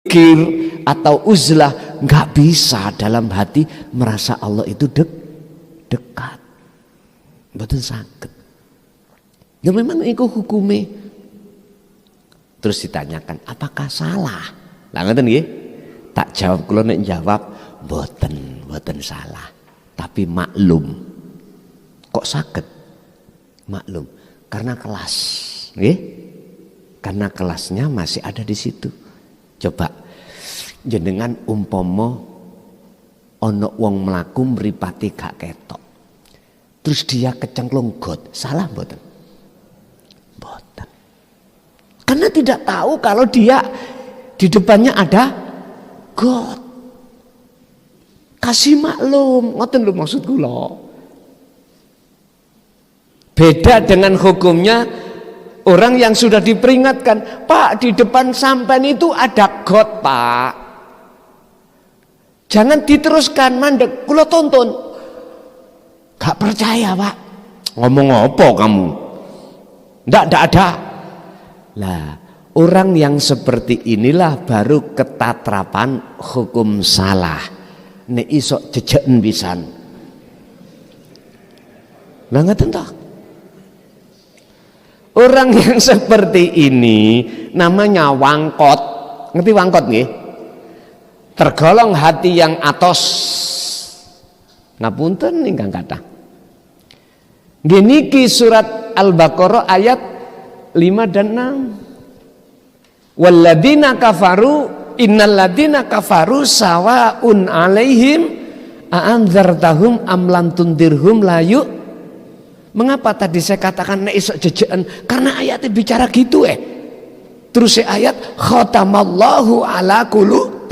zikir atau uzlah, nggak bisa dalam hati merasa Allah itu dekat. Betul sakit. Ya memang itu hukumnya. Terus ditanyakan, apakah salah? Lah ngoten nggih. Tak jawab, kula nek jawab mboten salah. Tapi maklum. Kok saged? Maklum. Karena kelas, nggih. Karena kelasnya masih ada di situ. Coba jenengan umpama ana wong mlaku mripate gak ketok. Terus dia kecemplung got, salah mboten? Mboten. Karena tidak tahu kalau dia di depannya ada got. Kasih maklum, ngoten lho maksud kula. Beda dengan hukumnya orang yang sudah diperingatkan, Pak, di depan sampean itu ada got, Pak. Jangan diteruskan, mandek. Kula tonton. Gak percaya, Pak. Ngomong apa kamu? Ndak ada. Lah, orang yang seperti inilah baru ketatrapan hukum salah. Nek iso jejeken pisan. Lah ngoten ta? Orang yang seperti ini namanya wangkot. Ngerti wangkot nggih? Tergolong hati yang atos. Ngapunten ingkang kathah. Nggih niki surat Al-Baqarah ayat 5 dan 6. Walladzina kafaru innal ladzina kafaru sawaun alaihim a'andzartahum am lam tundirhum la yu. Mengapa tadi saya katakan nek isok jejekan? Karena ayatnya bicara gitu Terus ayat khatamallahu ala qulub.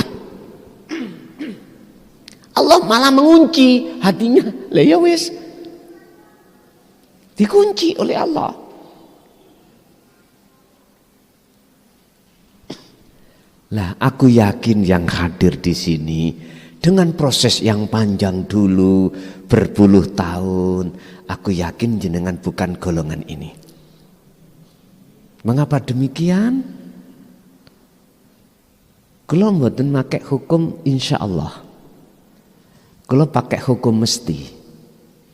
Allah malah mengunci hatinya. Lah ya wis. Dikunci oleh Allah. Lah aku yakin yang hadir di sini dengan proses yang panjang dulu berpuluh tahun, aku yakin jenengan bukan golongan ini. Mengapa demikian? Kula mboten pakai hukum insyaallah. Kula pakai hukum mesti.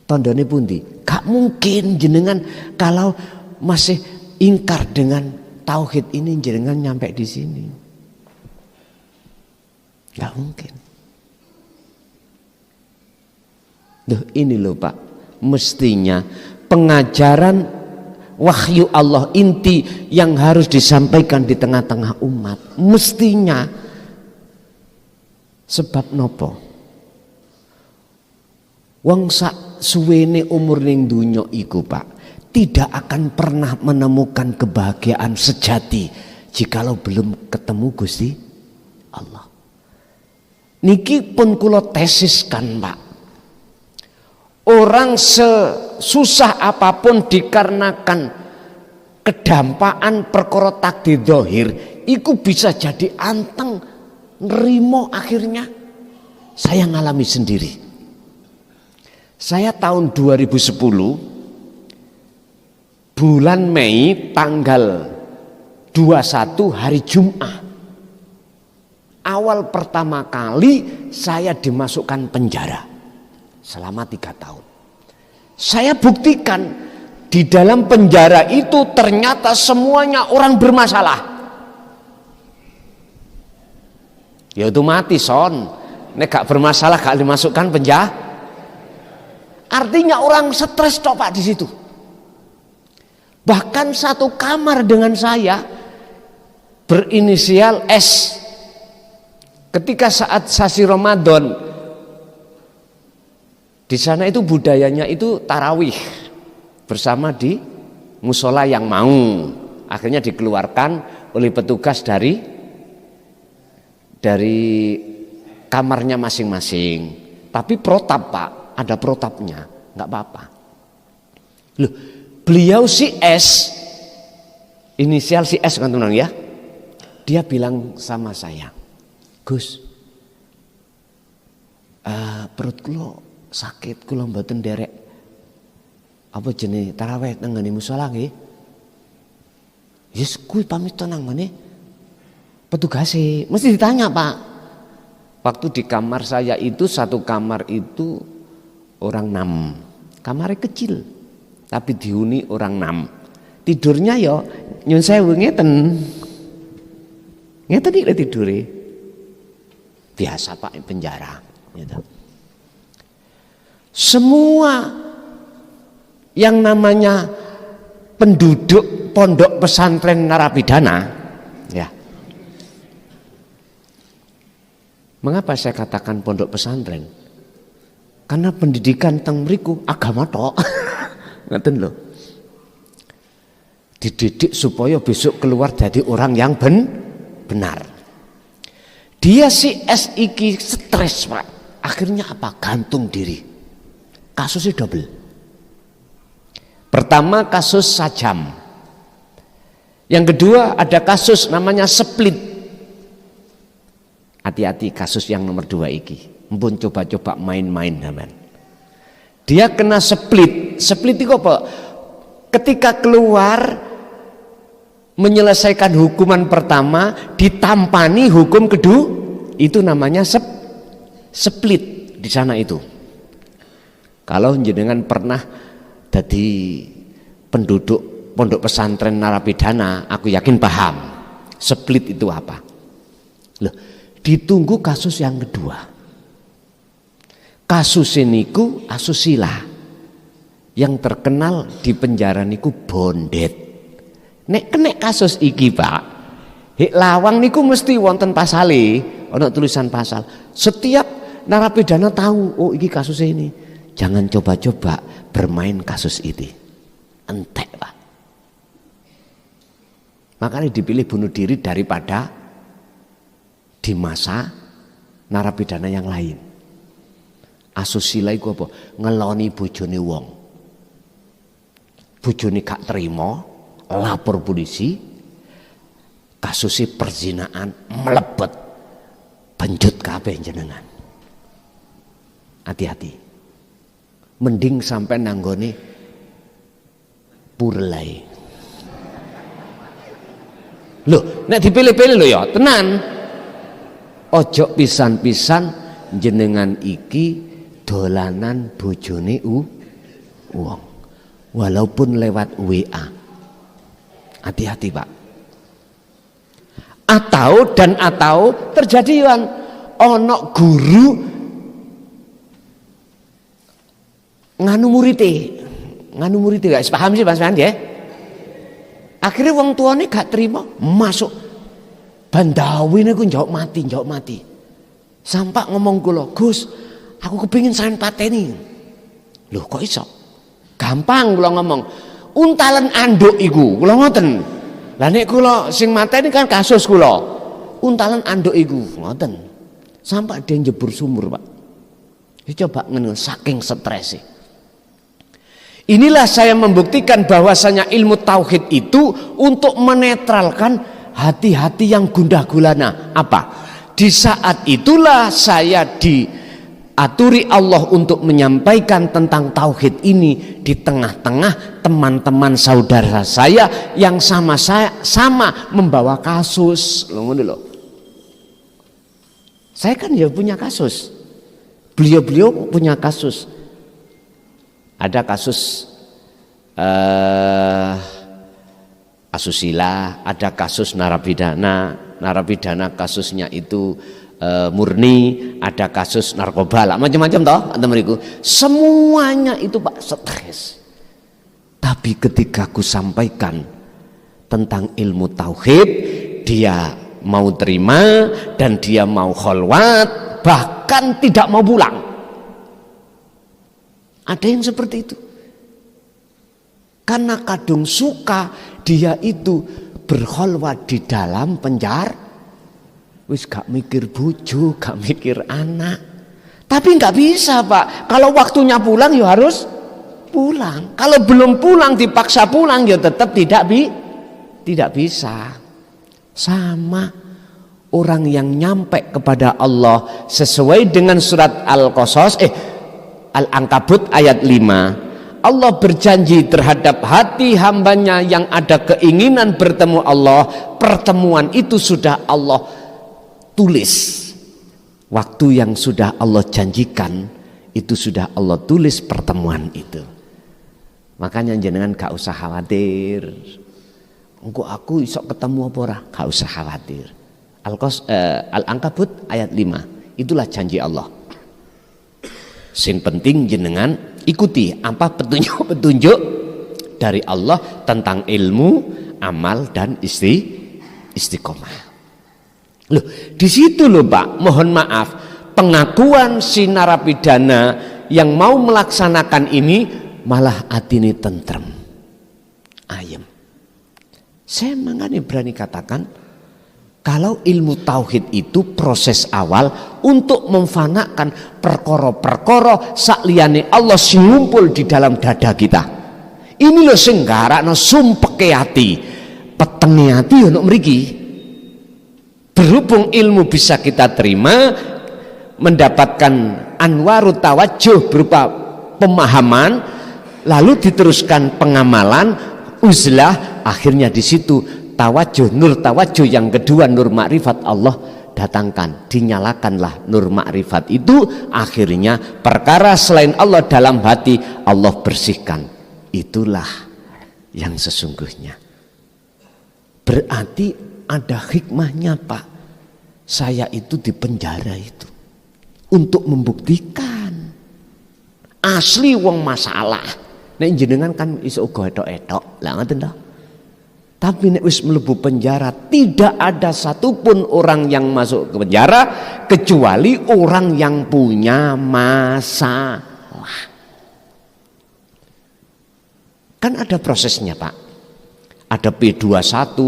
Tandane pundi? Gak mungkin jenengan kalau masih ingkar dengan tauhid ini jenengan nyampe di sini. Gak mungkin. Duh, ini loh Pak, mestinya pengajaran wahyu Allah inti yang harus disampaikan di tengah-tengah umat. Mestinya sebab nopo? Wong sak suwene umur ning donya iku Pak, tidak akan pernah menemukan kebahagiaan sejati jikalau belum ketemu Gusti Allah. Niki pun kula tesiskan Pak. Orang sesusah apapun dikarenakan kedampaan perkara takdir zahir, iku bisa jadi anteng nerimo akhirnya. Saya ngalami sendiri. Saya tahun 2010 bulan Mei tanggal 21 hari Jumat. Awal pertama kali saya dimasukkan penjara selama 3 tahun. Saya buktikan di dalam penjara itu ternyata semuanya orang bermasalah. Ya otomatis son, nek gak bermasalah gak dimasukkan penjara. Artinya orang stres toh Pak di situ. Bahkan satu kamar dengan saya berinisial S. Ketika saat sasi Ramadan di sana itu budayanya itu tarawih bersama di musola yang mau. Akhirnya dikeluarkan oleh petugas dari kamarnya masing-masing. Tapi protap Pak, ada protapnya, nggak apa-apa. Loh, beliau si S, inisial si S kan tunang ya, dia bilang sama saya, Gus, perut kula sakit, kula mboten derek apa jenenge tarawih nang ngene musala nggih. Yes kuwi pamit nang ngene Petugasnya mesti ditanya, Pak. Waktu di kamar saya itu, satu kamar itu orang 6. Kamarnya kecil, tapi dihuni orang 6. Tidurnya ya nyun sewu ngeten. Ngeten iki tidure. Biasa Pak penjara gitu. Semua yang namanya penduduk pondok pesantren narapidana ya. Mengapa saya katakan pondok pesantren? Karena pendidikan teng mriku agama tok. Ngeten lho. Dididik supaya besok keluar jadi orang yang benar. Dia si S iki stres, Pak. Akhirnya apa? Gantung diri. Kasusnya double. Pertama kasus sajam. Yang kedua ada kasus namanya split. Hati-hati kasus yang nomor 2 iki. Mpun coba-coba main-main teman. Dia kena split. Split itu apa? Ketika keluar menyelesaikan hukuman pertama ditampani hukum kedua, itu namanya split di sana itu. Kalau jenengan pernah jadi penduduk pondok pesantren narapidana, aku yakin paham split itu apa. Loh, ditunggu kasus yang kedua. Kasus niku asusila. Yang terkenal di penjara niku bondet. Nek kena kasus iki, Pak, hik lawang niku mesti wonten pasale, ana tulisan pasal. Setiap narapidana tahu, oh iki kasus ini. Jangan coba-coba bermain kasus ini. Entek, Pak. Makanya dipilih bunuh diri daripada di masa narapidana yang lain. Asusila iku apa? Ngeloni bojone wong. Bojone gak terima, lapor polisi. Kasusnya perzinaan melebet. Benjut kabeh jenengan. Hati-hati. Mending sampai nanggone purlai. Loh, nek dipilih-pilih lho ya, tenan. Ojo pisan-pisan jenengan iki dolanan bojone wong. Walaupun lewat WA. Hati-hati, Pak. Atau terjadi yang ono guru nganu murite guys, paham sih Mas ya? Akhirnya wong tuane gak terima, masuk bandawi niku njawab mati. Sampai ngomong kula, "Gus, aku kepingin sampean pateni." Loh, kok iso? Gampang kula ngomong. Untalan anduk iku, kula ngoten. Lah nek kula sing mateni kan kasus kula. Untalan anduk iku, ngoten. Sampai dia jebur sumur, Pak. Coba ngene saking stresnya. Inilah saya membuktikan bahwasanya ilmu tauhid itu untuk menetralkan hati-hati yang gundah gulana. Apa? Di saat itulah saya diaturi Allah untuk menyampaikan tentang tauhid ini di tengah-tengah teman-teman saudara saya yang sama membawa kasus. Loh. Saya kan ya punya kasus. Beliau punya kasus. Ada kasus asusila, ada kasus narapidana kasusnya itu murni, ada kasus narkoba lah, macam-macam toh teman-temanku. Semuanya itu Pak stres. Tapi ketika aku sampaikan tentang ilmu tauhid, dia mau terima dan dia mau kholwat, bahkan tidak mau pulang. Ada yang seperti itu. Karena kadung suka dia itu berkholwat di dalam penjara. Wis gak mikir bojo, gak mikir anak. Tapi gak bisa, Pak. Kalau waktunya pulang ya harus pulang. Kalau belum pulang dipaksa pulang ya tetap tidak bisa. Sama orang yang nyampe kepada Allah sesuai dengan surat Al-Ankabut ayat 5. Allah berjanji terhadap hati hambanya yang ada keinginan bertemu Allah, pertemuan itu sudah Allah tulis. Waktu yang sudah Allah janjikan itu sudah Allah tulis pertemuan itu. Makanya jenengan gak usah khawatir. Engko aku isok ketemu apa ora? Gak usah khawatir. Al-Ankabut ayat 5. Itulah janji Allah. Sing penting jenengan ikuti apa petunjuk dari Allah tentang ilmu, amal dan istiqomah. Loh, di situ loh Pak, mohon maaf, pengakuan si narapidana yang mau melaksanakan ini malah atine tentrem, ayem. Saya makanya berani katakan, kalau ilmu tauhid itu proses awal untuk memfanakan perkara-perkara sakliyane Allah sing ngumpul di dalam dada kita. Ini loh sing garakno sumpeke ati, petenge ati ono mriki. Berhubung ilmu bisa kita terima, mendapatkan anwarut tawajjuh berupa pemahaman, lalu diteruskan pengamalan, uzlah, akhirnya di situ tawajjuh, nur tawajjuh yang kedua, nur makrifat Allah datangkan, dinyalakanlah nur makrifat itu, akhirnya perkara selain Allah dalam hati Allah bersihkan. Itulah yang sesungguhnya. Berarti ada hikmahnya Pak. Saya itu di penjara itu untuk membuktikan asli wong masalah. Nek jenengan kan iso uga etok-etok, lah ngoten to. Tapi nek wis mlebu penjara, tidak ada satupun orang yang masuk ke penjara kecuali orang yang punya masalah. Kan ada prosesnya Pak. Ada P21,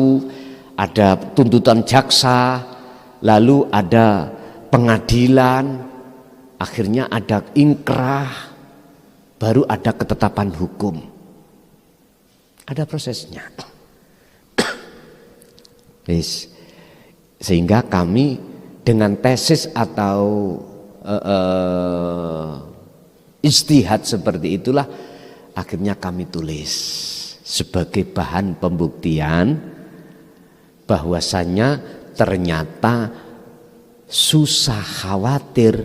ada tuntutan jaksa, lalu ada pengadilan, akhirnya ada inkrah, baru ada ketetapan hukum. Ada prosesnya. Sehingga kami dengan tesis atau ijtihad seperti itulah akhirnya kami tulis sebagai bahan pembuktian bahwasanya ternyata susah, khawatir,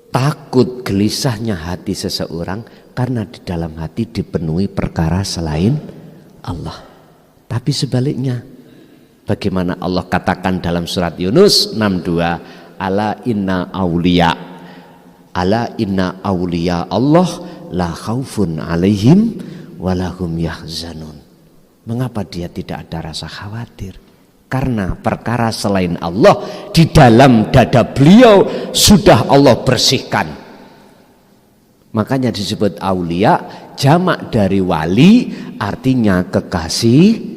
takut, gelisahnya hati seseorang karena di dalam hati dipenuhi perkara selain Allah. Tapi sebaliknya, bagaimana Allah katakan dalam surat Yunus 62, ala inna awliya Allah la khaufun alaihim walahum yahzanun. Mengapa dia tidak ada rasa khawatir? Karena perkara selain Allah di dalam dada beliau sudah Allah bersihkan. Makanya disebut aulia, jamak dari wali, artinya kekasih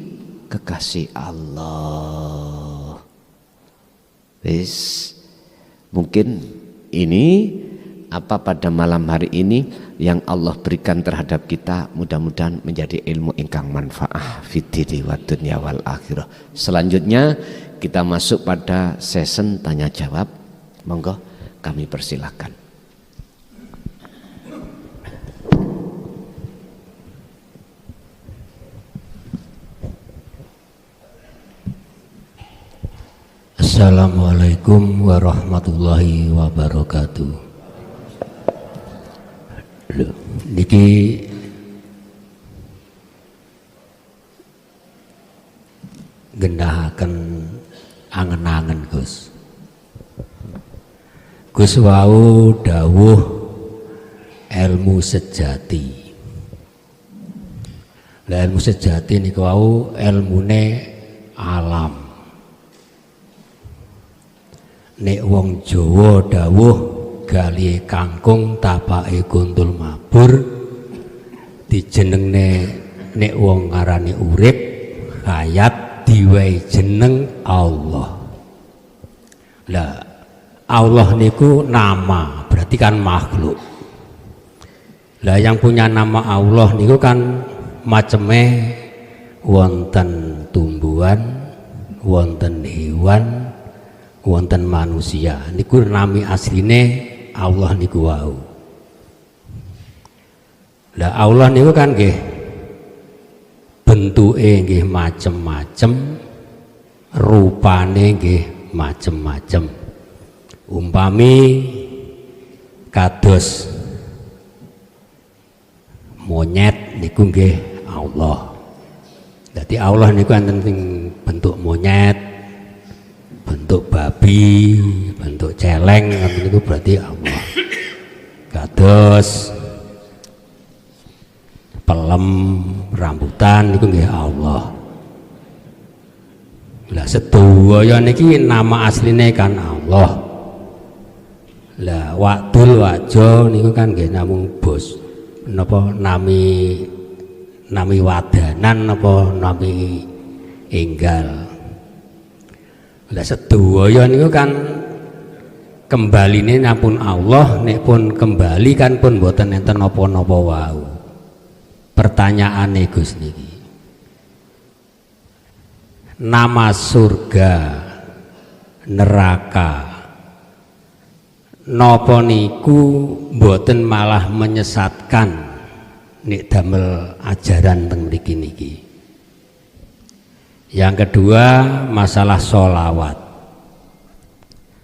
Allah. Mungkin ini apa pada malam hari ini yang Allah berikan terhadap kita, mudah-mudahan menjadi ilmu ingkang manfaah fid wa dunya wal akhirah. Selanjutnya kita masuk pada sesi tanya jawab. Monggo kami persilahkan. Assalamualaikum warahmatullahi wabarakatuh. Niki gendahaken angen-angen Gus. Gus wau dawuh ilmu sejati. Lah ilmu sejati niku wau ilmune alam. Nek wong Jawa dawuh gali kangkung tapake kuntul mabur, dijenengne nek wong ngarani urip hayat diwehi jeneng Allah. Lah Allah niku nama, berarti kan makhluk. Lah yang punya nama Allah niku kan maceme wonten tumbuhan, wonten hewan, wonten manusia. Niku nami asline Allah niku wau. Lah Allah niku kan nggih bentuke nggih macem-macem, rupane nggih macem-macem. Umpami kados monyet niku nggih Allah. Dadi Allah niku enten bentuk monyet, bentuk babi, bentuk celeng, niku berarti Allah. Kados pelem rambutan niku nggih Allah. Lah sedaya niki nama asline kan Allah. Lah waktul wajo niku kan nggih namung bos napa nami wadanan napa nami enggal. Lah sedaya niku kan kembaline napun Allah, nek pun kembali kan pun mboten enten napa-napa wau. Pertanyaane Gus niki, nama surga, neraka, napa niku mboten malah menyesatkan nek damel ajaran teng mriki niki. Yang kedua masalah sholawat.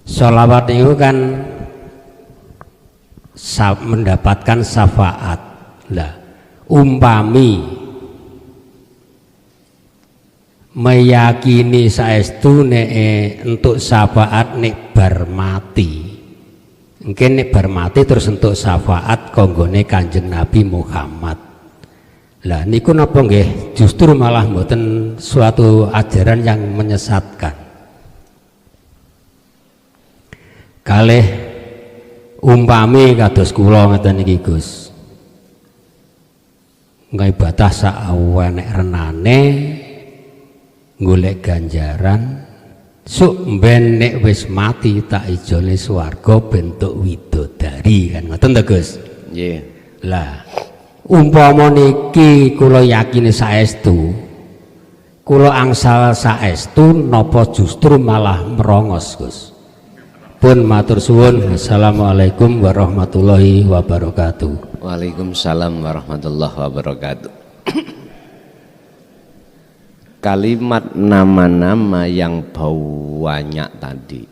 Sholawat itu kan mendapatkan syafaat. Lah umpami meyakini saestu nek entuk syafaat nek bar mati. Mungkin nek bar mati terus entuk syafaat konggone Kanjeng Nabi Muhammad. Lah niku napa nggih justru malah mboten suatu ajaran yang menyesatkan. Kalih umpami kados kula ngeten iki Gus. Ngaibadah sak enek renane golek ganjaran suk mben nek wis mati tak ijone swarga bentuk widodari kan ngoten to Gus. Nggih. Lah umpama niki kula yakini saestu, kula angsal saestu napa justru malah merongos Gus. Pun matur suwun. Assalamualaikum warahmatullahi wabarakatuh. Waalaikumsalam warahmatullahi wabarakatuh. Kalimat nama-nama yang banyak tadi,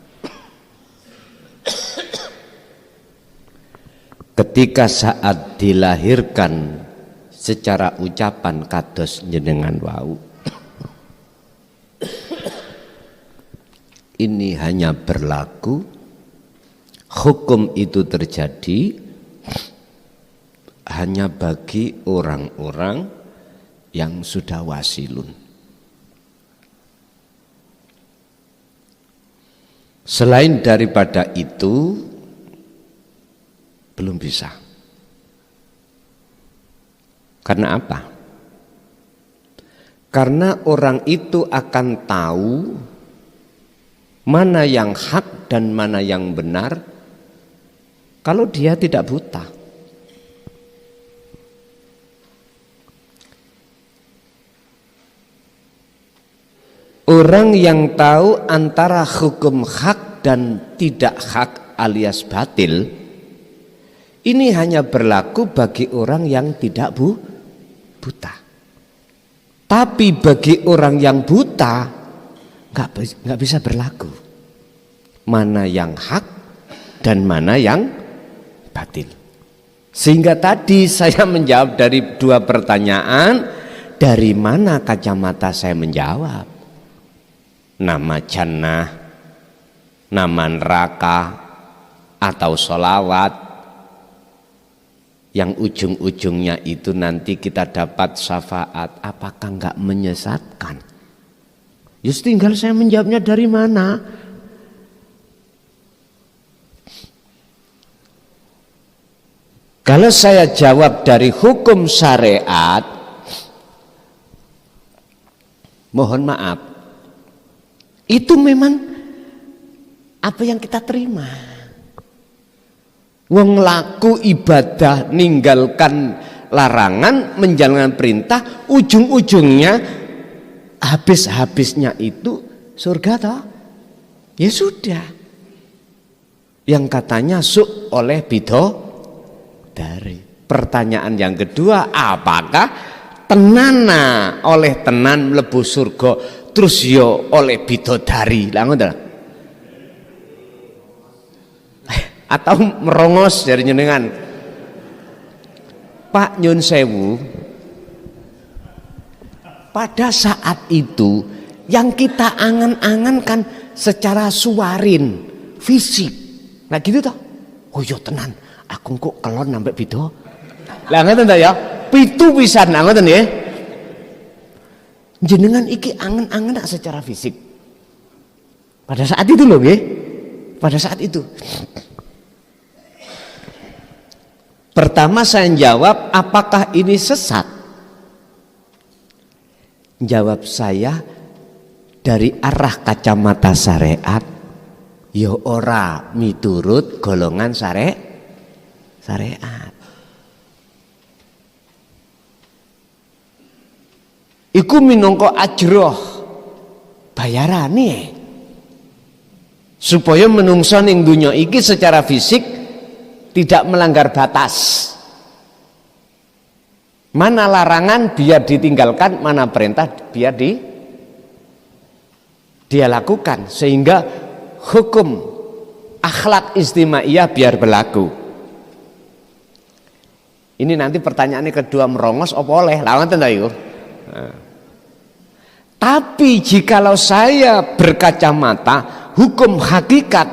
ketika saat dilahirkan secara ucapan kados jenengan wau, ini hanya berlaku, hukum itu terjadi hanya bagi orang-orang yang sudah wasilun. Selain daripada itu belum bisa. Karena apa? Karena orang itu akan tahu mana yang hak dan mana yang benar kalau dia tidak buta. Orang yang tahu antara hukum hak dan tidak hak alias batil, ini hanya berlaku bagi orang yang tidak buta. Tapi bagi orang yang buta nggak bisa berlaku. Mana yang hak dan mana yang batil. Sehingga tadi saya menjawab dari dua pertanyaan, dari mana kacamata saya menjawab? Nama jannah, nama neraka, atau sholawat yang ujung-ujungnya itu nanti kita dapat syafaat, apakah enggak menyesatkan? Just tinggal saya menjawabnya dari mana. Kalau saya jawab dari hukum syariat, mohon maaf, itu memang apa yang kita terima. Wong laku ibadah, ninggalkan larangan, menjalankan perintah, ujung-ujungnya habis-habisnya itu surga toh? Ya sudah. Yang katanya suk oleh bidadari. Pertanyaan yang kedua, apakah tenana oleh tenan mlebu surga terus yo oleh bidodari? Lah ngoten. Atau merongos dari jenengan. Pak nyun sewu, pada saat itu yang kita angan-angankan secara suarin, fisik. Nah gitu toh. Oh yo tenan, aku kok kelon nambah bido. Lah ngoten ta ya? Pitu pisan nah ngoten nggih. Jenengan iki angen-angen secara fisik. Pada saat itu loh nggih. Pada saat itu. Pertama saya jawab, apakah ini sesat? Jawab saya, dari arah kacamata syariat, ya ora miturut golongan syariat. Iku minangka ajroh bayarane supaya menungso ning dunya iki secara fisik tidak melanggar batas. Mana larangan biar ditinggalkan, mana perintah biar dia lakukan, sehingga hukum akhlak istimaiyah biar berlaku. Ini nanti pertanyaannya kedua, merongos apa oleh lawan tentu. Tapi jikalau saya berkacamata hukum hakikat,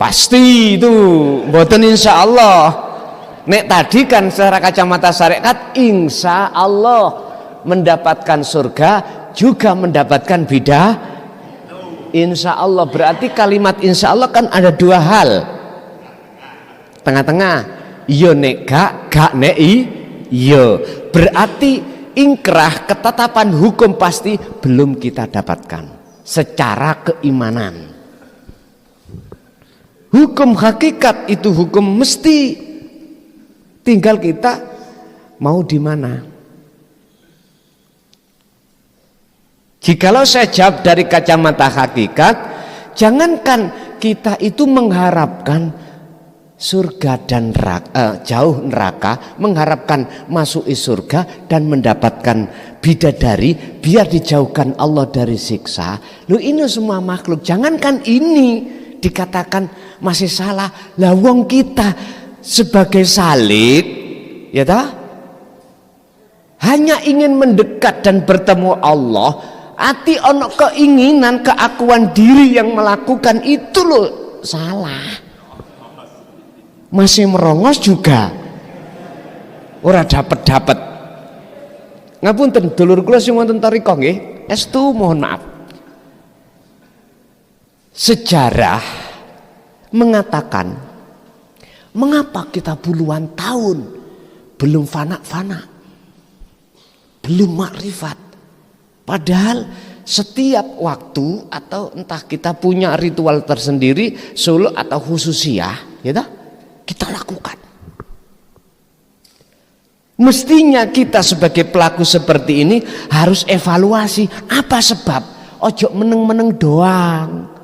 pasti itu mboten insya Allah. Nek tadi kan secara kacamata syariat insya Allah mendapatkan surga juga mendapatkan bidah. Insya Allah berarti kalimat insya Allah kan ada dua hal. Tengah-tengah yo nek gak nek yo. Berarti ingkrah ketetapan hukum pasti belum kita dapatkan secara keimanan. Hukum hakikat itu hukum mesti, tinggal kita mau di mana. Jikalau saya jawab dari kacamata hakikat, jangankan kita itu mengharapkan surga dan neraka, jauh neraka, mengharapkan masuk surga dan mendapatkan bidadari biar dijauhkan Allah dari siksa. Loh ini semua makhluk, jangankan ini dikatakan masih salah. Lah wong kita sebagai salib ya ta, hanya ingin mendekat dan bertemu Allah, ati ono keinginan keakuan diri yang melakukan itu loh salah. Masih merongos juga ora dapat. Ngapunten dulur kula sing wonten tarika nggih, estu mohon maaf. Sejarah mengatakan mengapa kita puluhan tahun belum fana, belum makrifat, padahal setiap waktu atau entah kita punya ritual tersendiri solo atau khususiyah ya toh, kita lakukan. Mestinya kita sebagai pelaku seperti ini harus evaluasi apa sebab, ojo meneng-meneng doang.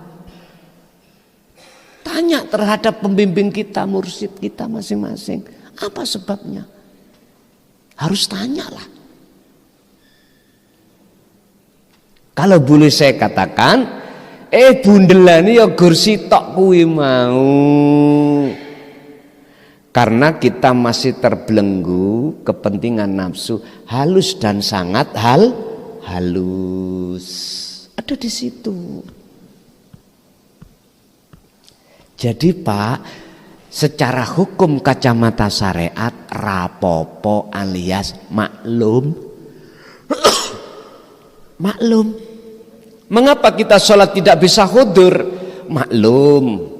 Tanya terhadap pembimbing kita, mursyid kita masing-masing, apa sebabnya? Harus tanyalah. Kalau boleh saya katakan, bundelane ya gur sitok kuwi mau. Karena kita masih terbelenggu kepentingan nafsu halus dan sangat halus. Ada di situ. Jadi Pak, secara hukum kacamata syariat rapopo alias maklum. Maklum. Mengapa kita sholat tidak bisa hudur? Maklum.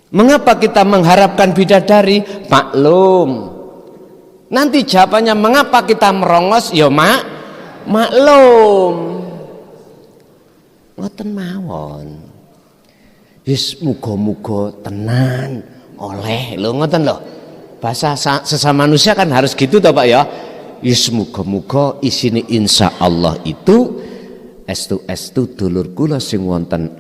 Mengapa kita mengharapkan bidadari? Maklum. Nanti jawabannya mengapa kita merongos? Ya maklum. Ngoten mawon. Wis muga-muga tenan oleh lho ngoten lho. Bahasa sesama manusia kan harus gitu toh Pak ya. Wis muga-muga isine insyaallah itu estu dulur kula sing wonten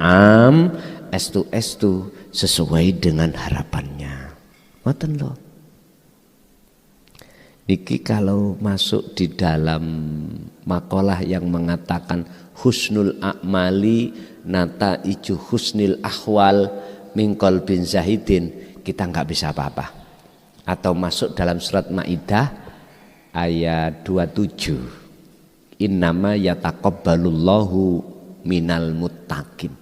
estu sesuai dengan harapannya. Ngoten lho. Niki kalau masuk di dalam makalah yang mengatakan husnul a'mali nata iju husnil ahwal mingkol bin zahidin, kita nggak bisa apa-apa. Atau masuk dalam surat Maidah ayat 27, innama yataqabbalullahu minal muttaqin.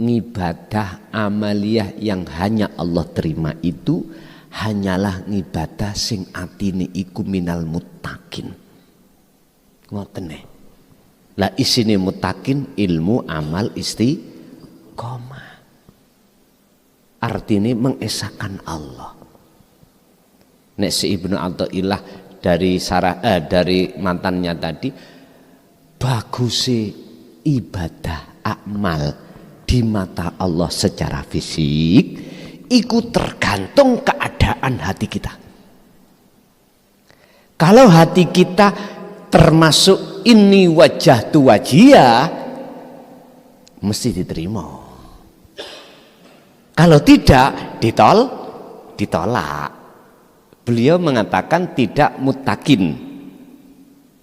Ngibadah amaliyah yang hanya Allah terima itu hanyalah ngibadah sing atine iku minal muttaqin. Ngoten neh. Lah isine muttaqin ilmu amal istiqomah. Artinya mengesahkan Allah. Nek si Ibnu Athaillah dari mantannya tadi, bagusi ibadah amal di mata Allah secara fisik iku tergantung keadaan hati kita. Kalau hati kita termasuk ini wajah tu wajia, mesti diterima. Kalau tidak ditolak. Beliau mengatakan tidak mutakin.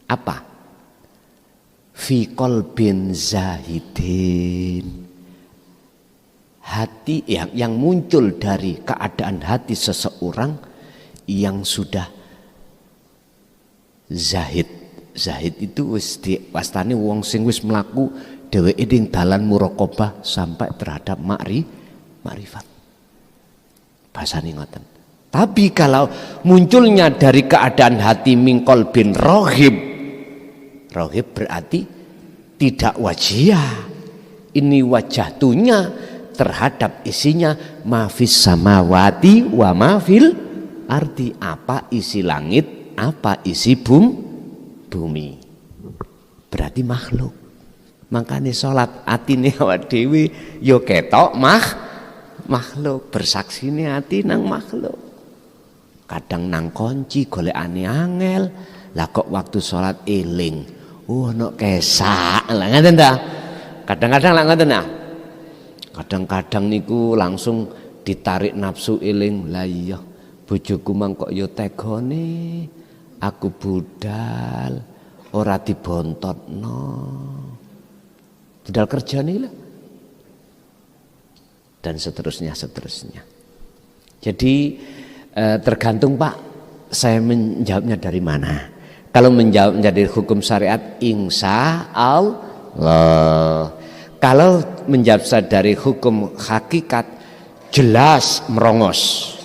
Apa? Fi qalbin zahidin. Hati yang muncul dari keadaan hati seseorang yang sudah zahid. Zahid itu wis diwastani wong sing wis mlaku dheweke ning dalan muraqabah sampai terhadap makrifat. Bahasane ngoten. Tapi kalau munculnya dari keadaan hati mingkol bin rohib, rohib berarti tidak wajah. Ini wajahtunya terhadap isinya mafis samawati wa mafil arti, apa isi langit, apa isi bumi. Berarti makhluk. Makanya sholat atine awak dhewe yo ketok makhluk, bersaksine ati nang makhluk. Kadang nang kunci golekane angel, lah kok waktu sholat eling. Ono kesak. Lah ngoten ta? Kadang-kadang lah ngoten ta. Kadang-kadang niku langsung ditarik nafsu eling. Lah iya, bojoku mang kok yo tegone. Aku budal ora dibontotno. Budal kerja nih lah. Dan seterusnya. Jadi tergantung Pak, saya menjawabnya dari mana. Kalau menjawab dari hukum syariat, insya Allah. Kalau menjawab dari hukum hakikat, jelas merongos.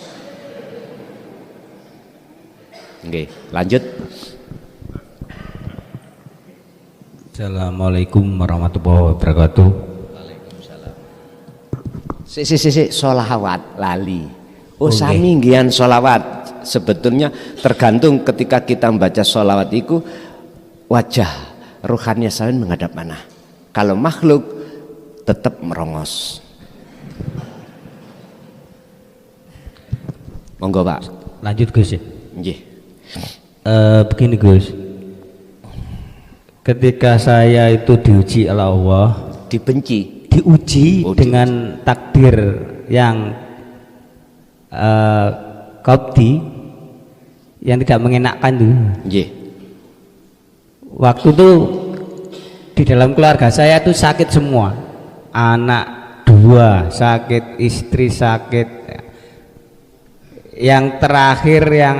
Oke, lanjut. Assalamualaikum warahmatullahi wabarakatuh. Waalaikumsalam. Si sholawat lali. Oh, Okay. sami ngian sholawat. Sebetulnya tergantung ketika kita membaca sholawat itu wajah ruhannya saling menghadap mana. Kalau makhluk tetap merongos. Monggo Pak. Lanjut Gus ya. Nggih. Begini Gus. Ketika saya itu diuji oleh Allah, Dibenci. diuji Oh, dengan takdir yang qabdi, yang tidak mengenakkan itu. Nggih. Waktu itu di dalam keluarga saya itu sakit semua, anak 2 sakit, istri sakit, yang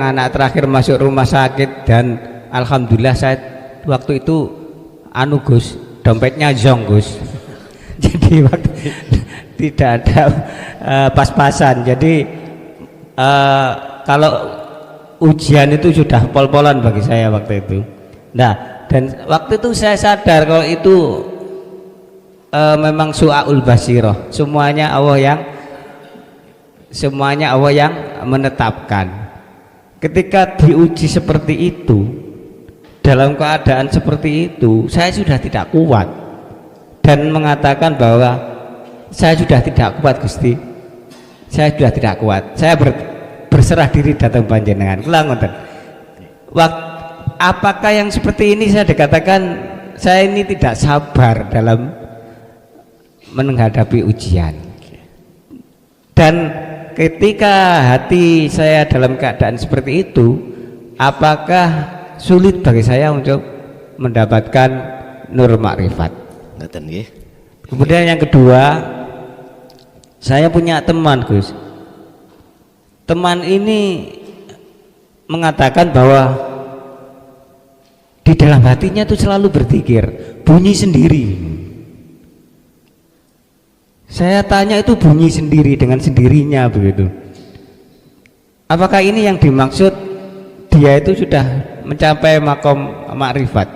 anak terakhir masuk rumah sakit, dan alhamdulillah saya waktu itu Gus, dompetnya zong Gus. Jadi waktu tidak ada pas-pasan. Jadi kalau ujian itu sudah pol-polan bagi saya waktu itu. Nah, dan waktu itu saya sadar kalau itu memang su'aul basirah, semuanya Allah yang menetapkan. Ketika diuji seperti itu, dalam keadaan seperti itu, saya sudah tidak kuat dan mengatakan bahwa saya sudah tidak kuat Gusti, saya sudah tidak kuat, saya berserah diri datang panjenengan. Apakah yang seperti ini saya dikatakan saya ini tidak sabar dalam menghadapi ujian? Dan ketika hati saya dalam keadaan seperti itu, apakah sulit bagi saya untuk mendapatkan nur makrifat? Ngoten nggih. Kemudian yang kedua, saya punya teman, Gus. Teman ini mengatakan bahwa di dalam hatinya itu selalu berzikir, bunyi sendiri. Saya tanya, itu bunyi sendiri dengan sendirinya begitu. Apakah ini yang dimaksud dia itu sudah mencapai makom makrifat?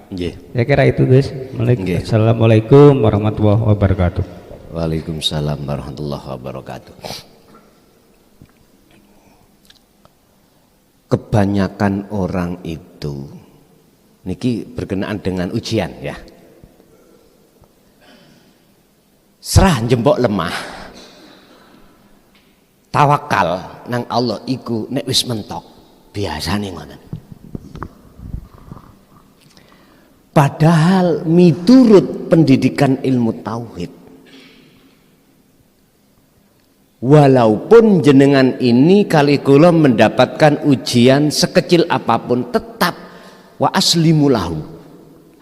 Nggih. Saya kira itu, Gus. Nggih. Assalamualaikum warahmatullahi wabarakatuh. Waalaikumsalam warahmatullahi wabarakatuh. Kebanyakan orang itu niki berkenaan dengan ujian ya. Serah jembok lemah. Tawakal nang Allah iku nek wis mentok biasane ngoten. Padahal miturut pendidikan ilmu tauhid, walaupun jenengan ini kali kula mendapatkan ujian sekecil apapun, tetap wa aslimulahu,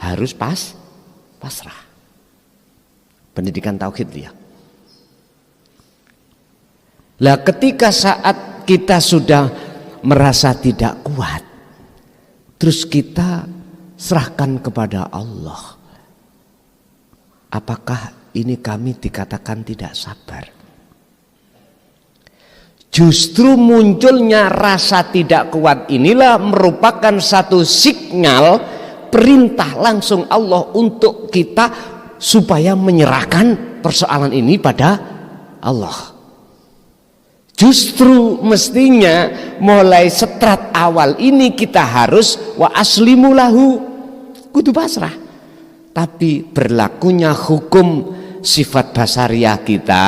harus pasrah. Pendidikan tauhid ya. Lah ketika saat kita sudah merasa tidak kuat, terus kita serahkan kepada Allah, apakah ini kami dikatakan tidak sabar? Justru munculnya rasa tidak kuat inilah merupakan satu signal perintah langsung Allah untuk kita supaya menyerahkan persoalan ini pada Allah. Justru mestinya mulai setrat awal ini kita harus wa aslimulahu, kudu pasrah. Tapi berlakunya hukum sifat basariah kita,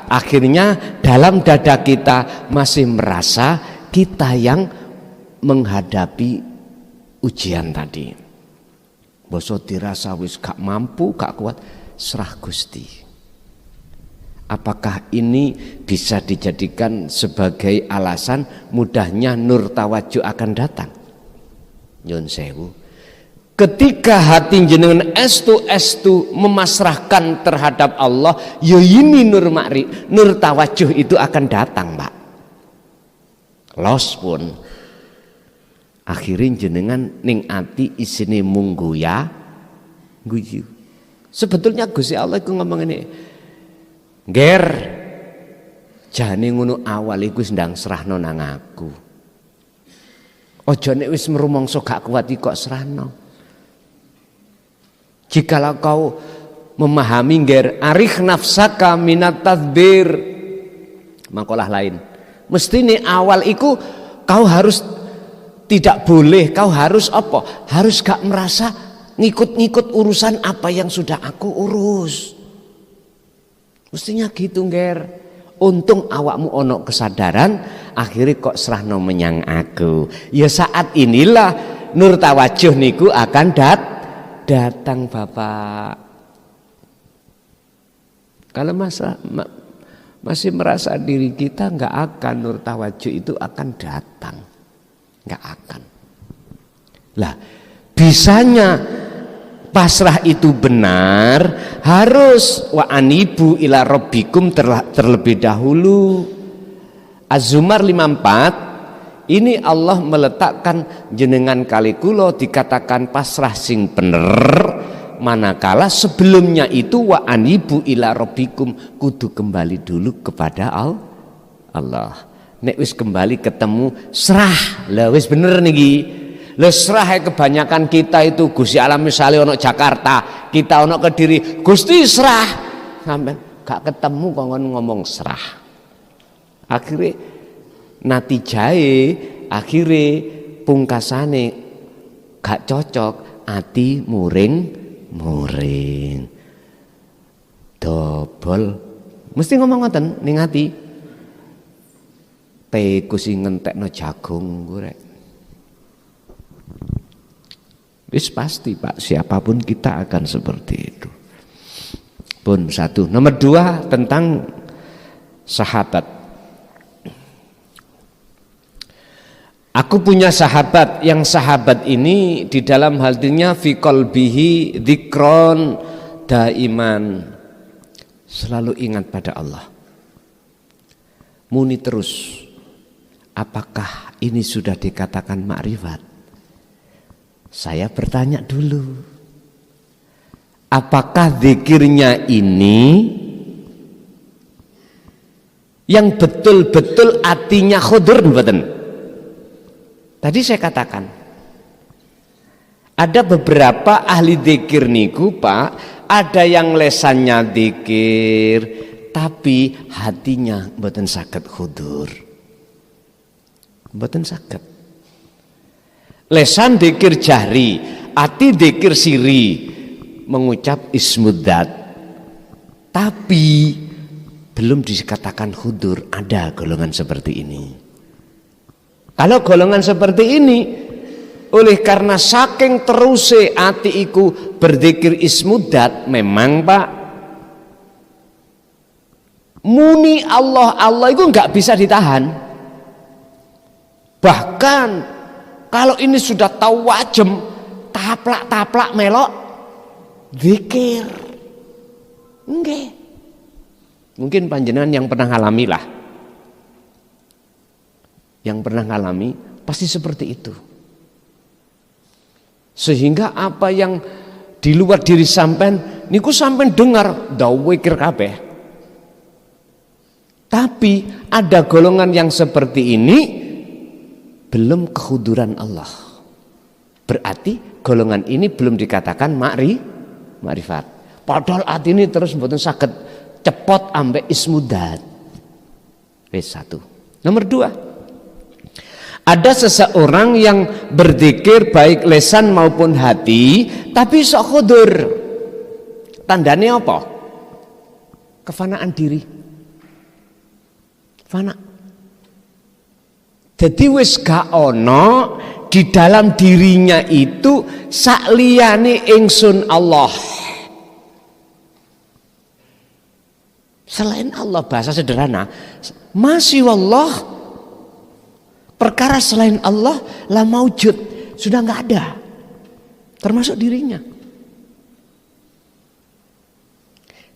akhirnya dalam dada kita masih merasa kita yang menghadapi ujian tadi. Boso dirasa wis gak mampu, gak kuat, serah Gusti. Apakah ini bisa dijadikan sebagai alasan mudahnya nur tawajuh akan datang? Nyun sewu. Ketika hati jenengan estu memasrahkan terhadap Allah, ya ini nur tawajuh itu akan datang, Pak. Los pun akhirnya jenengan ning ati isine mung guyu. Sebetulnya Gusti Allah iku ngomong ini, "Nger, jane ngono awal iku ndang serahno nang aku. Aja nek wis merumangsa gak kuat iki kok serahno. Jikalau kau memahami nger, arikh nafsaka minat tadbir." Makalah lain. Mestine awal iku kau harus tidak boleh, kau harus apa? Harus gak merasa ngikut-ngikut urusan apa yang sudah aku urus. Mestinya gitu, Nger. Untung awakmu ono kesadaran, akhirnya kok serahno menyang aku. Ya saat inilah nur tawajuh niku akan datang, Bapak. Kalau masih merasa diri kita nggak akan, nur tawajuh itu akan datang. Nggak akan. Lah, bisanya pasrah itu benar harus wa anibu ila rabbikum terlebih dahulu. Az-Zumar 54 ini Allah meletakkan jenengan kali kula dikatakan pasrah sing bener, manakala sebelumnya itu wa anibu ila rabbikum kudu kembali dulu kepada Allah. Nek wis kembali ketemu serah, lah wis bener niki. Lah serah kebanyakan kita itu Gusti Allah misalnya ono Jakarta, kita ono Kediri, Gusti serah. Sampai gak ketemu kok ngomong serah. Akhirnya natijae, akhirnya pungkasane gak cocok, ati muring. Dobol. Mesti ngomong ngoten ning ati. Teku sing ngentekno jagung gorek. Wis pasti Pak, siapapun kita akan seperti itu. Pun satu. Nomor dua tentang sahabat. Aku punya sahabat, yang sahabat ini di dalam hatinya fi qalbihi dzikron daiman, selalu ingat pada Allah. Muni terus, apakah ini sudah dikatakan makrifat? Saya bertanya dulu, apakah zikirnya ini yang betul-betul artinya khudur mboten? Tadi saya katakan ada beberapa ahli zikir niku Pak, ada yang lesannya zikir tapi hatinya mboten saged khudur. Mboten saged. Lesan zikir jahri, ati zikir siri, mengucap ismudzat. Tapi belum dikatakan khudur, ada golongan seperti ini. Kalau golongan seperti ini, oleh karena saking teruse ati iku berzikir ismudzat, memang Pak, muni Allah Allah itu nggak bisa ditahan. Bahkan kalau ini sudah tahu wajem, taplak melok zikir. Nggih. Mungkin panjenengan yang pernah ngalami lah. Yang pernah ngalami pasti seperti itu. Sehingga apa yang di luar diri sampean niku sampean dengar dawikir kabeh. Tapi ada golongan yang seperti ini belum kekhuduran Allah. Berarti golongan ini belum dikatakan makrifat. Padahal hati ini terus mboten saged cepot ambek ismudat. Wis satu. Nomor dua, ada seseorang yang berzikir baik lesan maupun hati tapi sok khudur. Tandane apa? Kefanaan diri. Fana. Jadi wis gak ono di dalam dirinya itu sakliyane ingsun Allah. Selain Allah, bahasa sederhana, masih wallah, perkara selain Allah la maujud, sudah nggak ada, termasuk dirinya.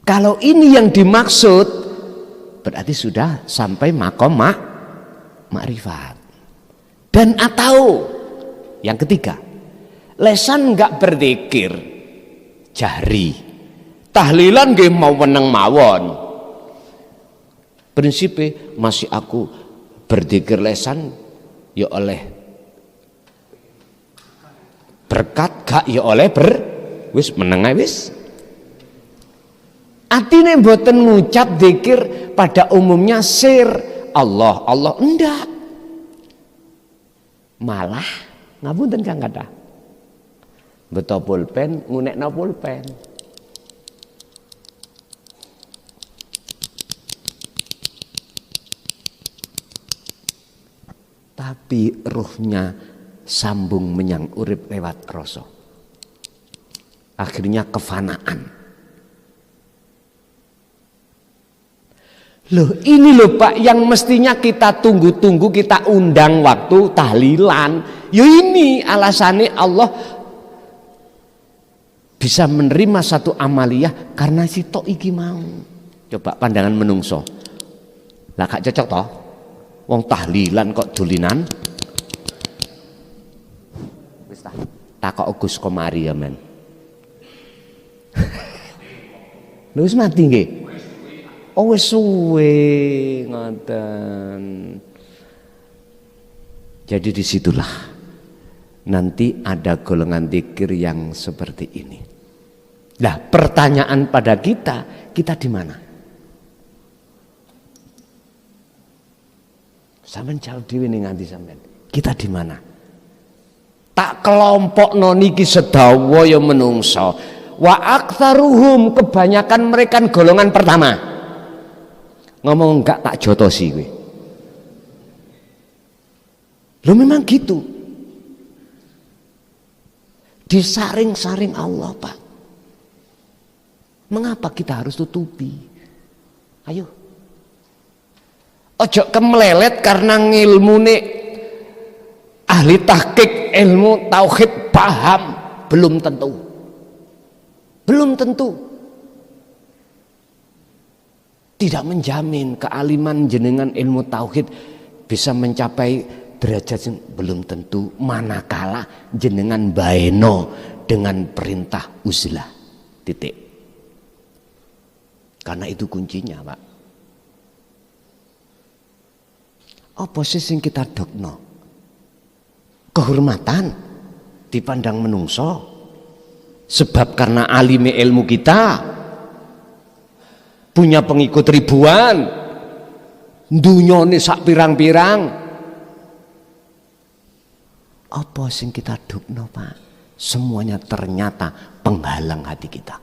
Kalau ini yang dimaksud, berarti sudah sampai makom makrifat. Dan atau yang ketiga, lesan nggak berzikir, jahri, tahlilan nggih mau meneng mawon. Prinsipnya masih aku berzikir lesan ya oleh berkat, gak ya oleh wis meneng ae wis. Atine mboten ngucap zikir pada umumnya sir Allah Allah, enggak. Malah ngapunten Kang Kathah. Beto pulpen ngunekno pulpen. Tapi ruhnya sambung menyang urip lewat rasa. Akhirnya kefanaan. Loh ini loh Pak yang mestinya kita tunggu-tunggu, kita undang waktu tahlilan. Ya ini alasannya Allah bisa menerima satu amaliyah karena si tok iki mau. Coba pandangan menungso. Lah gak cocok toh? Wong tahlilan kok dulinan. Wis takok Gus Komari ya men. Lho wis mati nggih. Oh wis suwe ngoten. Jadi disitulah nanti ada golongan zikir yang seperti ini. Nah, pertanyaan pada kita di mana? Sampeyan jawab dhewe ning nganti sampeyan. Kita di mana? Tak kelompokno niki sedawa ya menungso. Wa aktsaruhum, kebanyakan mereka golongan pertama. Ngomong enggak tak jotosi kowe. Lo memang gitu. Disaring-saring Allah, Pak. Mengapa kita harus tutupi? Ayo. Ojo kemelelet karena ngilmune ahli tahqiq ilmu tauhid paham, belum tentu. Belum tentu. Tidak menjamin kealiman jenengan ilmu tauhid bisa mencapai derajat yang belum tentu, manakala jenengan baeno dengan perintah uzlah. Titik. Karena itu kuncinya, Pak. Apa sih sing kita dokno? Kehormatan dipandang menungso. Sebab karena alime ilmu kita punya pengikut ribuan, dunyane sak pirang-pirang. Apa sing kita dokno, Pak? Semuanya ternyata penghalang hati kita.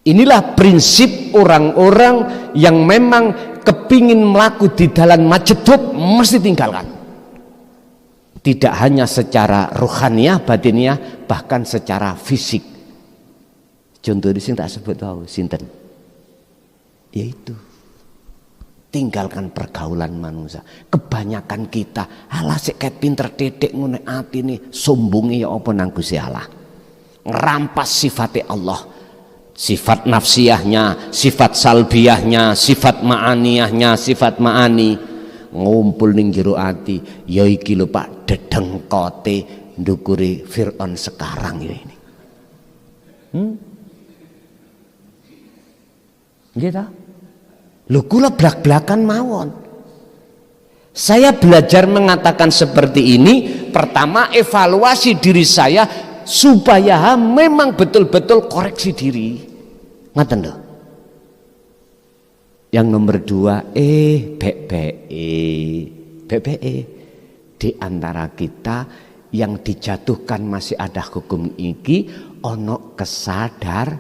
Inilah prinsip orang-orang yang memang kepingin melaku di dalam majedub mesti tinggalkan. Tidak hanya secara rohaniah, batiniah, bahkan secara fisik. Contoh di sini tak sebut tahu, sinten? Yaitu tinggalkan pergaulan manusia. Kebanyakan kita alah sik ket pinter titik ngene atine sombonge ya apa nang Gusti Allah. Ngerampas sifatnya Allah. Sifat nafsiyahnya, sifat salbiyahnya, sifat ma'aniyahnya, sifat ma'ani ngumpul ning jero ati. Ya iki lho Pak, dedengkote ndukure Firaun sekarang ya ini. Nggih ta? Lho kula blak-blakan mawon. Saya belajar mengatakan seperti ini, pertama evaluasi diri saya supaya memang betul-betul koreksi diri. Ngaten lho. Yang nomor dua, BBE di antara kita yang dijatuhkan masih ada hukum iki ono kesadar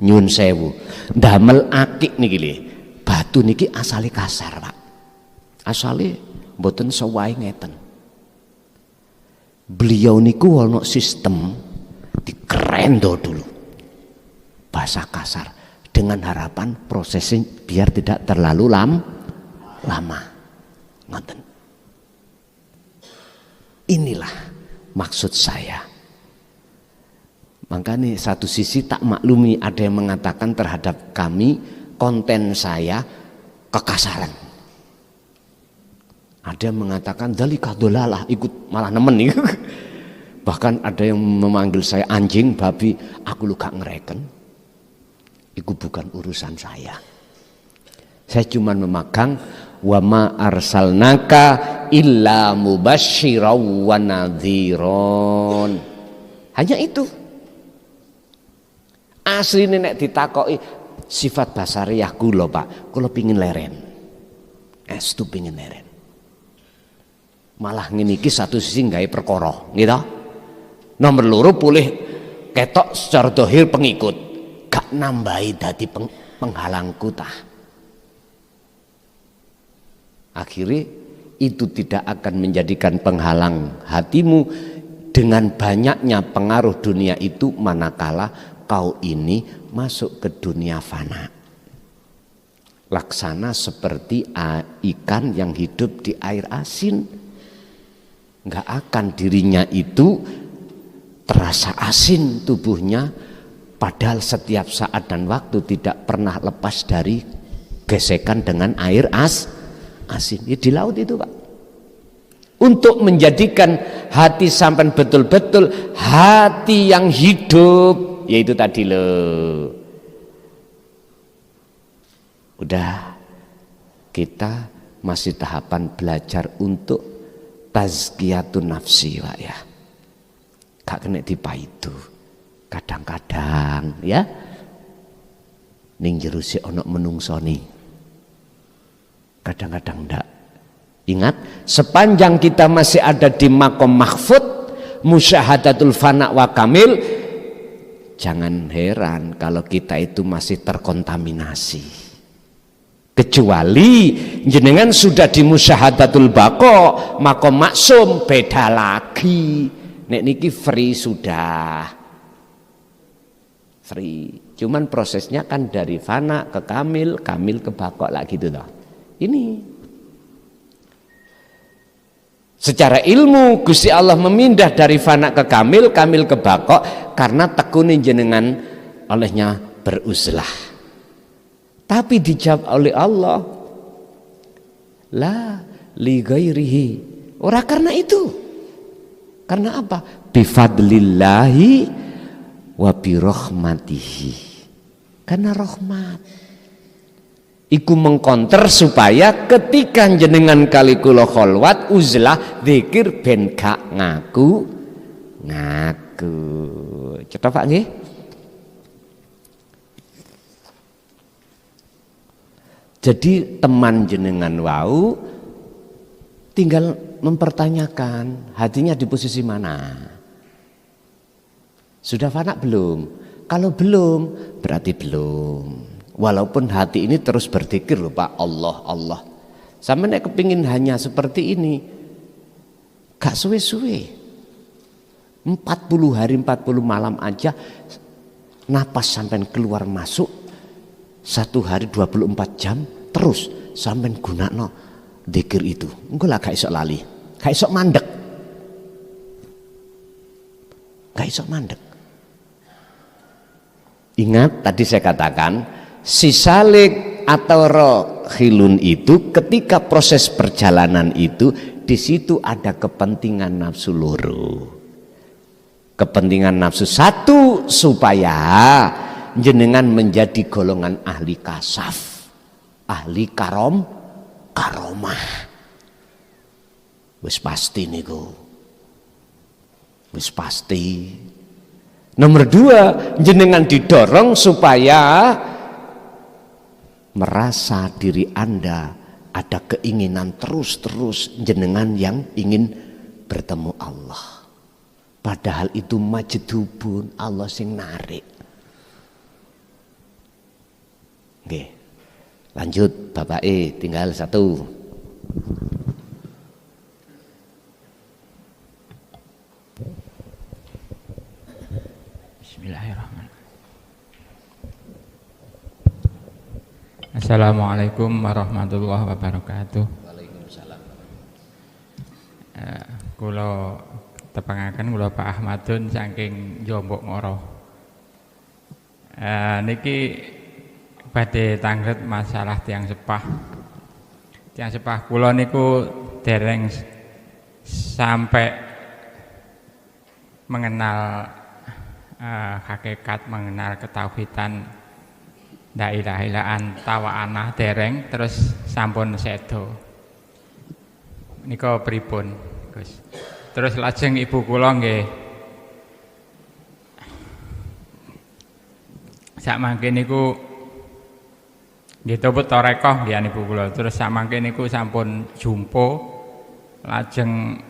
nyun sewu. Damel akik niki lho. Batu niki asale kasar, Pak. Asale mboten sewae ngeten. Beliau niku ono sistem dikerendo dulu. Bahasa kasar dengan harapan prosesnya biar tidak terlalu lama. Ngoten. Inilah maksud saya. Makanya satu sisi tak maklumi ada yang mengatakan terhadap kami konten saya kekasaran. Ada yang mengatakan dalika dolalah, ikut malah nemen. Bahkan ada yang memanggil saya anjing, babi, aku lu gak ngereken. Itu bukan urusan saya. Saya cuma memegang wa ma arsalnaka illa mubasysyiran wa nadhiron. Hanya itu. Asline nek ditakoki sifat basariyah kula, Pak, kula pingin leren. Estu pingin leren. Malah ngene iki satu sisi gawe perkara, nggih ta? Nomor loro pulih ketok secara dohir pengikut. Gak nambahi dadi penghalangku tah. Akhirnya itu tidak akan menjadikan penghalang hatimu dengan banyaknya pengaruh dunia itu manakala kau ini masuk ke dunia fana. Laksana seperti ikan yang hidup di air asin. Gak akan dirinya itu terasa asin tubuhnya. Padahal setiap saat dan waktu tidak pernah lepas dari gesekan dengan air asin. Ya, di laut itu, Pak. Untuk menjadikan hati sampai betul-betul hati yang hidup, yaitu tadi loh. Udah kita masih tahapan belajar untuk tazkiyatun nafsi, Pak ya. Gak kena dipaitu. Kadang-kadang ya ning jero sik ana menungsoni. Kadang-kadang ndak. Ingat, sepanjang kita masih ada di maqam mahfud, musyahadatul fana wa kamil, jangan heran kalau kita itu masih terkontaminasi. Kecuali jenengan sudah di musyahadatul baqo, maqam maksum, beda lagi. Nek niki free sudah. Free. Cuman prosesnya kan dari fana ke kamil, kamil ke baqo lah gitu loh. Ini secara ilmu Gusti Allah memindah dari fana ke kamil, kamil ke baqo karena tekuni jenengan olehnya beruzlah. Tapi dijawab oleh Allah, la li ghairihi. Ora karena itu. Karena apa? Bifadlillahi wa birahmatihi. Karena rahmat. Iku mengkonter supaya ketika jenengan kali kula kholwat uzlah zikir ben gak ngaku. Cetha Pak nggih? Jadi teman jenengan wau tinggal mempertanyakan hatinya di posisi mana. Sudah fana belum? Kalau belum berarti belum. Walaupun hati ini terus berzikir loh Pak, Allah Allah. Sampai nek kepingin hanya seperti ini, gak suwe-suwe. 40 hari 40 malam aja napas sampai keluar masuk, 1 hari 24 jam terus sampai gunakno zikir itu. Engko lah gak iso lali, gak iso mandek. Gak iso mandek. Ingat tadi saya katakan si salik atau rohilun itu ketika proses perjalanan itu di situ ada kepentingan nafsu loro. Kepentingan nafsu satu supaya jenengan menjadi golongan ahli kasaf, ahli karomah. Wis pasti niku. Wis pasti. Nomor 2, jenengan didorong supaya merasa diri Anda ada keinginan terus-terus jenengan yang ingin bertemu Allah. Padahal itu majdubun, Allah sing narik. Oke. Lanjut Bapak tinggal 1. Bismillahirrahmanirrahim. Assalamualaikum warahmatullahi wabarakatuh. Waalaikumsalam. Kula tepangaken kula Pak Ahmadun saking Jombok Ngoro. Niki badhe tanggret masalah tiang sepah. Tiang sepah kula niku dereng sampai mengenal hakikat, mengenal ketauhidan la ilaha illa anta wa ana dereng, terus sampun sedo. Nika pripun, Gus? Terus lajeng ibu kula nggih sakmangke niku nggih tobut tarekah nggih ibu kula. Terus sakmangke niku sampun jumpa lajeng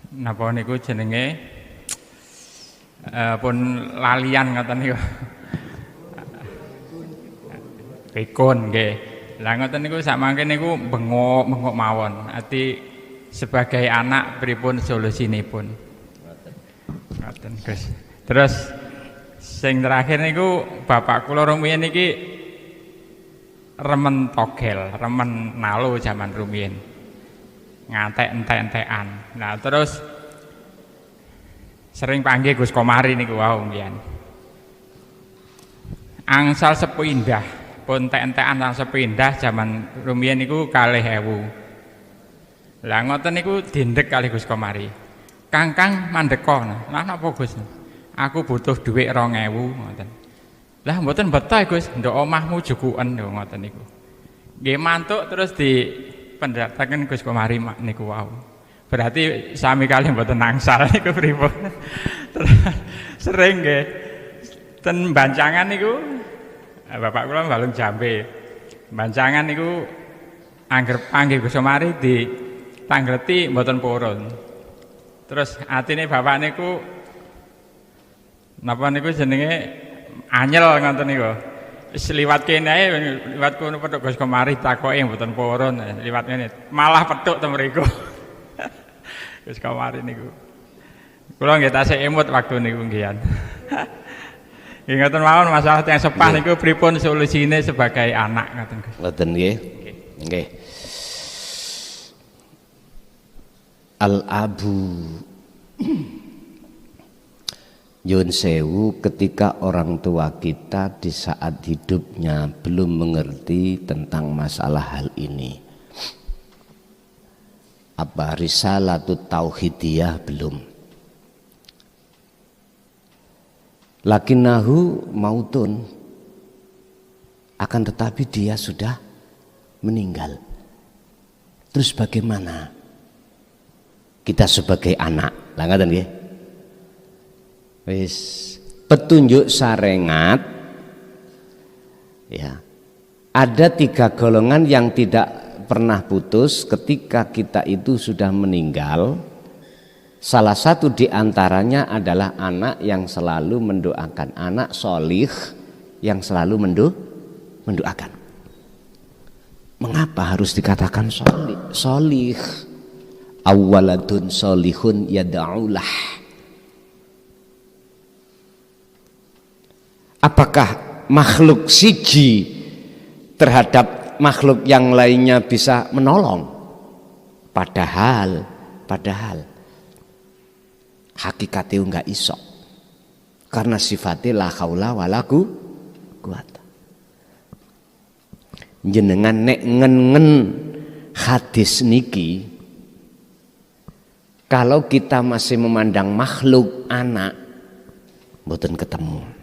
napa niku jenenge pun lalian ngoten niku. Pikun nggih. Lah ngoten niku sakmangke niku bengok mawon. Ati sebagai anak pripun solusinipun? Ngoten Gus. Terus sing terakhir niku bapak kula rumiyin niki remen togel, remen nalu zaman rumiyin. Ngantek entek-entekan. Nah terus sering panggil Gus Komari niku wau mbiyen. Angsal sepindah, pun entek-entekan angsal sepindah zaman rumiyin niku 2000. Lah ngoten niku dindek kali Gus Komari. Kang mandeka. Lah napa Gus? Aku butuh dhuwit 2000 ngoten. Lah mboten betah Gus, ndok omahmu jukuken lho ngoten niku. Nggih mantuk terus di pendataken Gus Komari niku wau. Berarti sami kali mboten nangsal niku pripun. Sering nggih ten bancangan niku bapak kula balung jambe. Bancangan niku angger panggih Gus Komari ditanggleti mboten purun. Terus atine bapak niku napa niku jenenge anyel ngoten niku. Wis liwat kene ae liwat kono petuk Gus Komari takoke mboten purun liwat ngene malah petuk ten mriku. Gus Komari niku. Kula nggih tasih emut waktu niku nggih. Ngoten mawon masalah yang sepah niku pripun solusine sebagai anak ngoten Gus. Ngoten nggih. Nggih. Al-abu Yun sewu, ketika orang tua kita di saat hidupnya belum mengerti tentang masalah hal ini. Apa risalatut tauhidiyah belum. Lakinnahu mautun, akan tetapi dia sudah meninggal. Terus bagaimana kita sebagai anak? Lah ngaten nggih. Wis petunjuk sarengat ya. Ada 3 golongan yang tidak pernah putus ketika kita itu sudah meninggal. Salah satu di antaranya adalah anak yang selalu mendoakan, anak solih yang selalu mendoakan. Mengapa harus dikatakan solih? Awwaladun solihun yada'ulah. Apakah makhluk siji terhadap makhluk yang lainnya bisa menolong? Padahal hakikatnya enggak iso. Karena sifatnya la haula wala quwata. Jenengan nek ngen hadis niki, kalau kita masih memandang makhluk anak, mboten ketemu.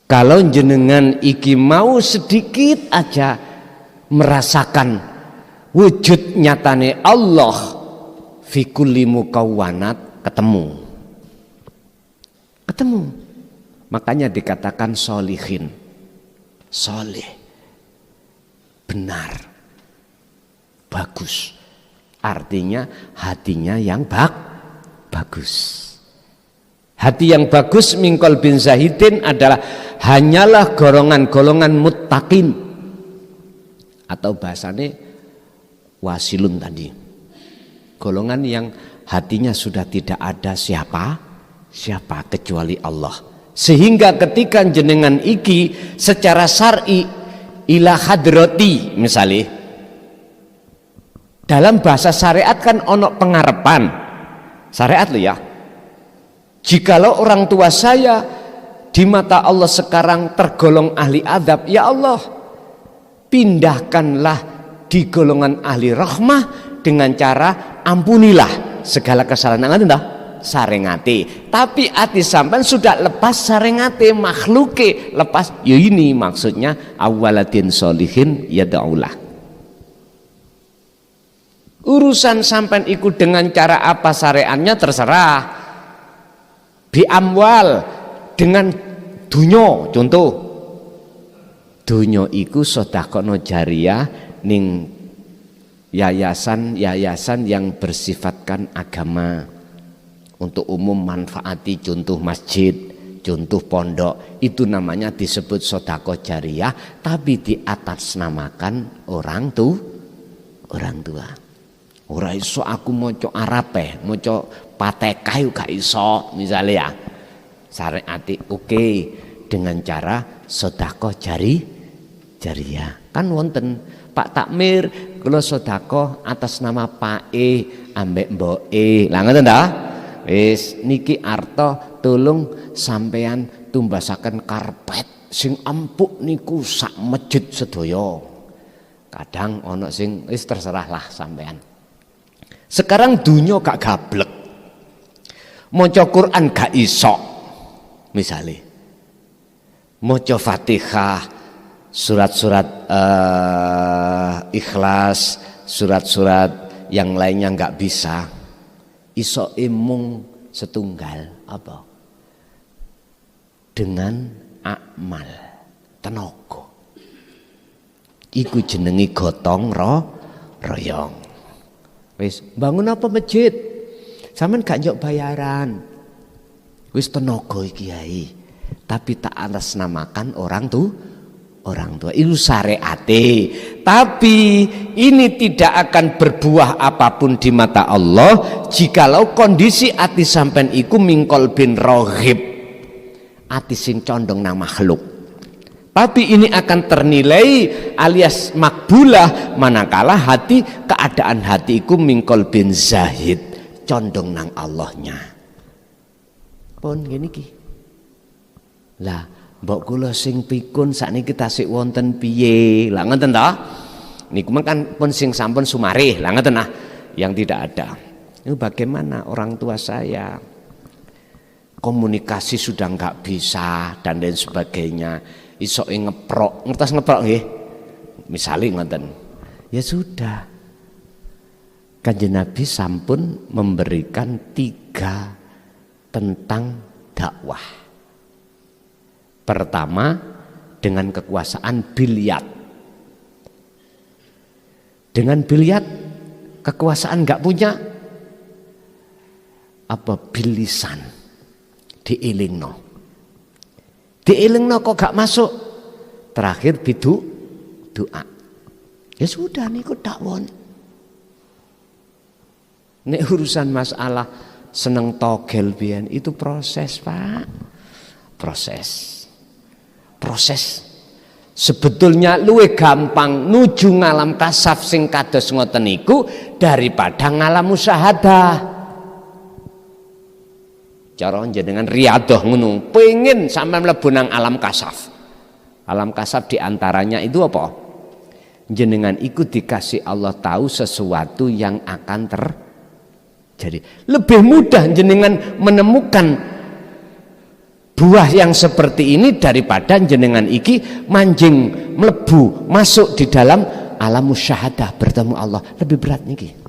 Kalau jenengan iki mau sedikit aja merasakan wujud nyatane Allah fi kulli mukawwanat, ketemu. Makanya dikatakan solihin, solih, benar, bagus. Artinya hatinya yang bagus. Hati yang bagus mingkol bin Zahidin adalah hanyalah golongan-golongan muttaqin, atau bahasanya wasilun tadi, golongan yang hatinya sudah tidak ada siapa kecuali Allah. Sehingga ketika jenengan iki secara syar'i ila hadrati, misalnya dalam bahasa syariat kan ono pengarepan syariat lo ya. Jikalau orang tua saya di mata Allah sekarang tergolong ahli adab, ya Allah pindahkanlah di golongan ahli rahmah dengan cara ampunilah segala kesalahan entah sarengate. Tapi hati sampean sudah lepas sarengate, makhluke lepas. Ya ini maksudnya awaladin solihin yada'ulah. Urusan sampean ikut dengan cara apa syariatnya terserah. Bi amwal, dengan dunyo, contoh dunyo iku sedekah jariyah ning yayasan yang bersifatkan agama untuk umum manfaati, contoh masjid, contoh pondok, itu namanya disebut sedekah jariyah, tapi di atas namakan orang tua. Ora iso aku maca Arabe, maca Fatihah gak iso misalnya ya. Syariat oke dengan cara sedekah jariyah. Kan wonten Pak Takmir kula sedekah atas nama Pak ambek Mbok Lah ngoten ta? Wis niki arta tolong sampean tumbasaken karpet sing empuk niku sak masjid sedaya. Kadang ana sing wis terserah lah sampean. Sekarang dunya gak gablek, maca Quran gak iso, misalnya maca Fatihah, surat-surat Ikhlas, surat-surat yang lainnya gak bisa, iso mung setunggal apa? Dengan amal tenaga. Iku jenengi gotong royong. Wis bangun apa masjid? Sampean gak njok bayaran. Wis tenaga iki Kiai. Tapi tak atas namakan orang orang tua. Itu syariate. Tapi ini tidak akan berbuah apapun di mata Allah jikalau kondisi ati sampean iku mingkol bin rohib, ati sing condong nang makhluk. Tapi ini akan ternilai alias makbulah manakala keadaan hatiku mingkol bin zahid, condong nang Allahnya. Pun gini ki. Lah, mbok kula sing pikun sakniki tasik wonten piye? Lah ngoten ta? Niku kan pun sing sampun sumarih, lah ngoten nah, yang tidak ada. Itu bagaimana orang tua saya? Komunikasi sudah enggak bisa dan lain sebagainya. Iso ngeprok, ngertos ngeprok nggih. Misale ngoten. Ya sudah. Kanjeng Nabi sampun memberikan 3 tentang dakwah. Pertama, dengan kekuasaan biliat. Dengan biliat kekuasaan enggak punya, apa bilisan diilingno. Diilingno kok gak masuk. Terakhir bidu doa. Ya sudah niku dakwon. Nek urusan masalah seneng togel biyen itu proses, Pak. Proses. Sebetulnya luwih gampang nuju ngalam kasaf sing kados ngoten niku daripada ngalam musyahadah. Cara jenengan riadoh ngono, pengen sampai mlebu nang alam kasaf. Alam kasaf diantaranya itu apa? Jenengan ikut dikasih Allah tahu sesuatu yang akan terjadi. Lebih mudah jenengan menemukan buah yang seperti ini daripada jenengan iki manjing mlebu masuk di dalam alam musyahadah bertemu Allah. Lebih berat niki.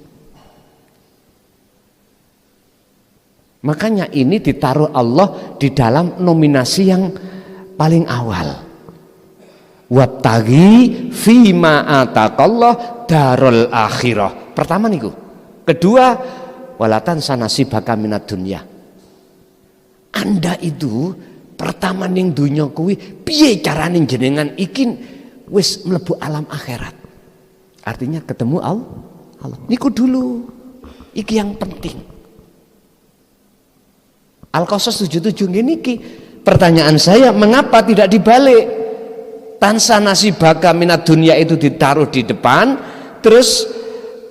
Makanya ini ditaruh Allah di dalam nominasi yang paling awal. Wabtaghi fima ataqallah darul akhirah. Pertama niku. Kedua, walatan sanasibaka minad dunya. Anda itu pertama ning dunya kuwi piye carane jenengan ikin wis mlebu alam akhirat. Artinya ketemu Allah. Niku dulu. Iki yang penting. Al-Qasas 77 niki. Pertanyaan saya, mengapa tidak dibalik? Tansa nasibaka minad dunya itu ditaruh di depan, terus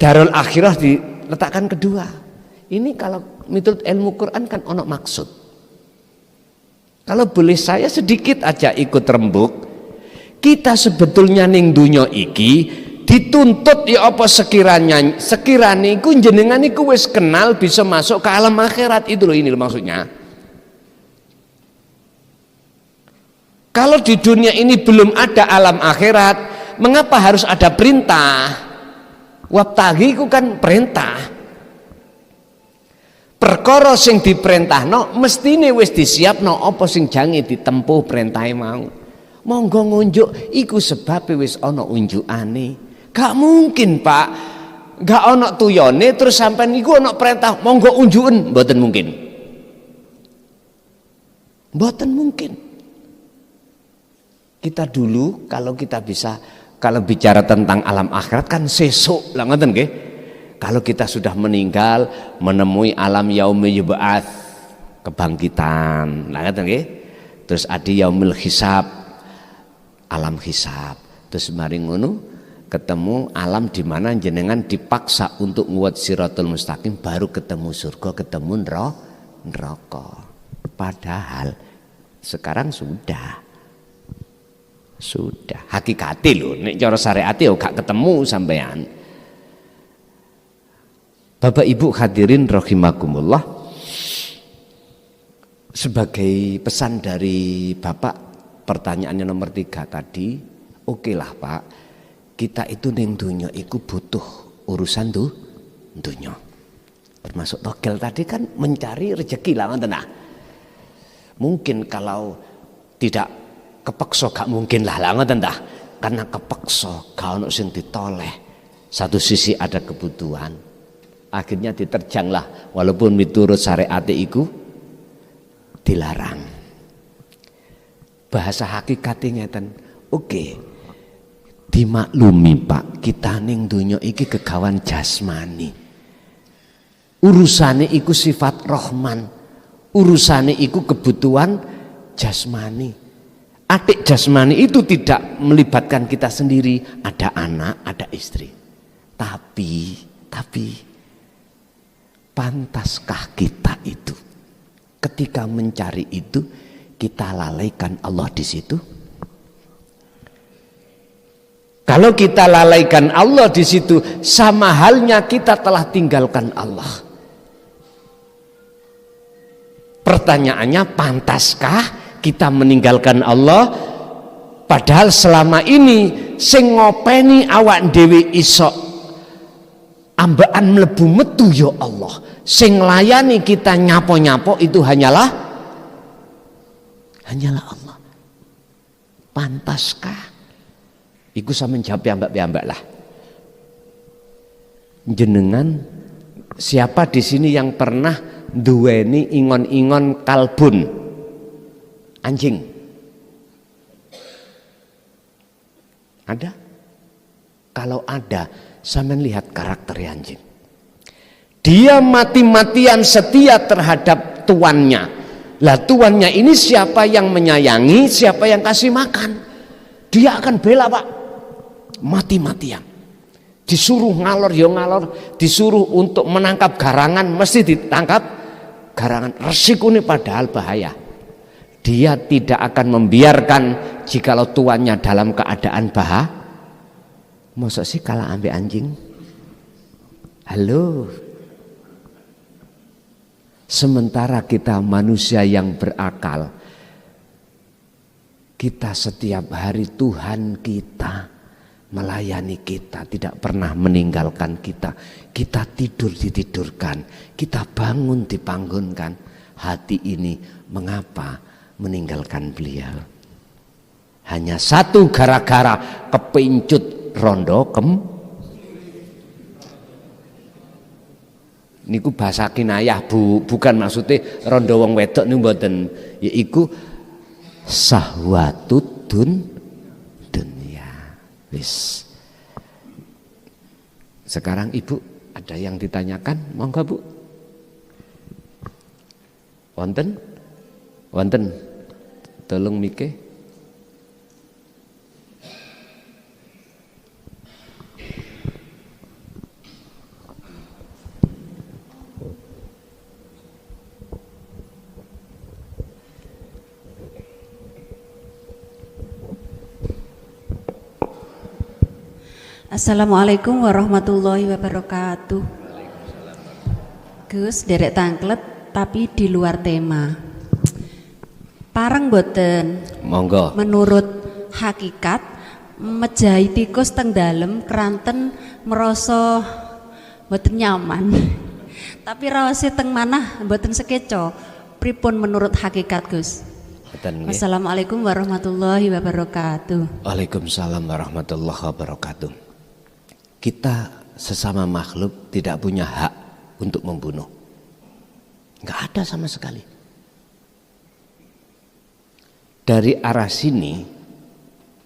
darul akhirah diletakkan kedua. Ini kalau menurut ilmu Quran kan ono maksud. Kalau boleh saya sedikit aja ikut rembuk, kita sebetulnya ning dunya iki dituntut ya apa sekiranya iku jenengan iku wis kenal bisa masuk ke alam akhirat. Itu loh, ini loh maksudnya. Kalau di dunia ini belum ada alam akhirat, mengapa harus ada perintah? Wabtaghi ku kan perintah. Perkara sing diperintahno mestine wis disiapno apa sing jange ditempuh perintahe mau. Monggo ngunjuk iku sebabe wis ana unjukane. Gak mungkin, Pak. Gak ana tuyone terus sampean niku ana perintah monggo unjuken, mboten mungkin. Mboten mungkin. Kita dulu kalau kita bisa, kalau bicara tentang alam akhirat kan sesuk lah ngoten nggih. Kalau kita sudah meninggal menemui alam yaumil yub'ats, kebangkitan. Lah ngoten nggih. Terus adi yaumil hisab, alam hisab. Terus mari ngono ketemu alam di mana jenengan dipaksa untuk nguat siratul mustaqim, baru ketemu surga, ketemu neraka. Padahal sekarang sudah hakikate lho, nek cara syariate yo gak ketemu sampean. Bapak Ibu hadirin rahimakumullah, sebagai pesan dari Bapak pertanyaannya nomor 3 tadi, oke lah Pak, kita itu ning dunya iku butuh urusan dunya. Termasuk togel tadi kan mencari rezeki lah ngoten nah. Mungkin kalau tidak kepeksa gak mungkin lah ngoten tah. Karena kepeksa gak ono sing ditoleh. Satu sisi ada kebutuhan. Akhirnya diterjang lah walaupun miturut syariat iku dilarang. Bahasa hakikate ngeten. Oke. Dimaklumi Pak, kita ning donya iki kegawan jasmani. Urusane iku sifat Rahman. Urusane iku kebutuhan jasmani. Atik jasmani itu tidak melibatkan kita sendiri, ada anak, ada istri. Tapi pantaskah kita itu ketika mencari itu kita lalaikan Allah di situ? Kalau kita lalaikan Allah di situ, sama halnya kita telah tinggalkan Allah. Pertanyaannya, pantaskah kita meninggalkan Allah? Padahal selama ini sing ngopeni awak dhewe iso ambaan mlebu metu ya Allah. Sing layani kita nyapo-nyapo itu hanyalah Allah. Pantaskah? Iku sampeyan jawab piyambak-piyambak lah. Jenengan siapa di sini yang pernah duweni ingon-ingon kalbun? Anjing. Ada? Kalau ada, sampeyan lihat karakter anjing. Dia mati-matian setia terhadap tuannya. Lah tuannya ini siapa yang menyayangi, siapa yang kasih makan. Dia akan bela Pak. Mati-matian. Disuruh ngalor ya ngalor, disuruh untuk menangkap garangan mesti ditangkap garangan. Resikonya padahal bahaya. Dia tidak akan membiarkan jikalau tuannya dalam keadaan bahaya. Masa sih kalah ambil anjing? Halo. Sementara kita manusia yang berakal, kita setiap hari Tuhan kita melayani kita, tidak pernah meninggalkan kita. Kita tidur ditidurkan, kita bangun dibangunkan. Hati ini mengapa meninggalkan beliau? Hanya satu, gara-gara kepincut rondo niku bahasa kinayah Bu, bukan maksudnya rondo wong wedok niku mboten, yaiku sahwatud dunia. Wis. Sekarang Ibu ada yang ditanyakan? Monggo Bu. Wonten? Wonten. Tolong mike. Assalamualaikum warahmatullahi wabarakatuh. Gus, derek tangklet tapi di luar tema. Parang boten. Monggo. Menurut hakikat mejahi tikus teng dalem keranten merasa boten nyaman. Tapi rawase teng manah boten sekeco. Pripun menurut hakikat Gus? Wassalamualaikum warahmatullahi wabarakatuh. Waalaikumsalam warahmatullahi wabarakatuh. Kita sesama makhluk tidak punya hak untuk membunuh. Enggak ada sama sekali. Dari arah sini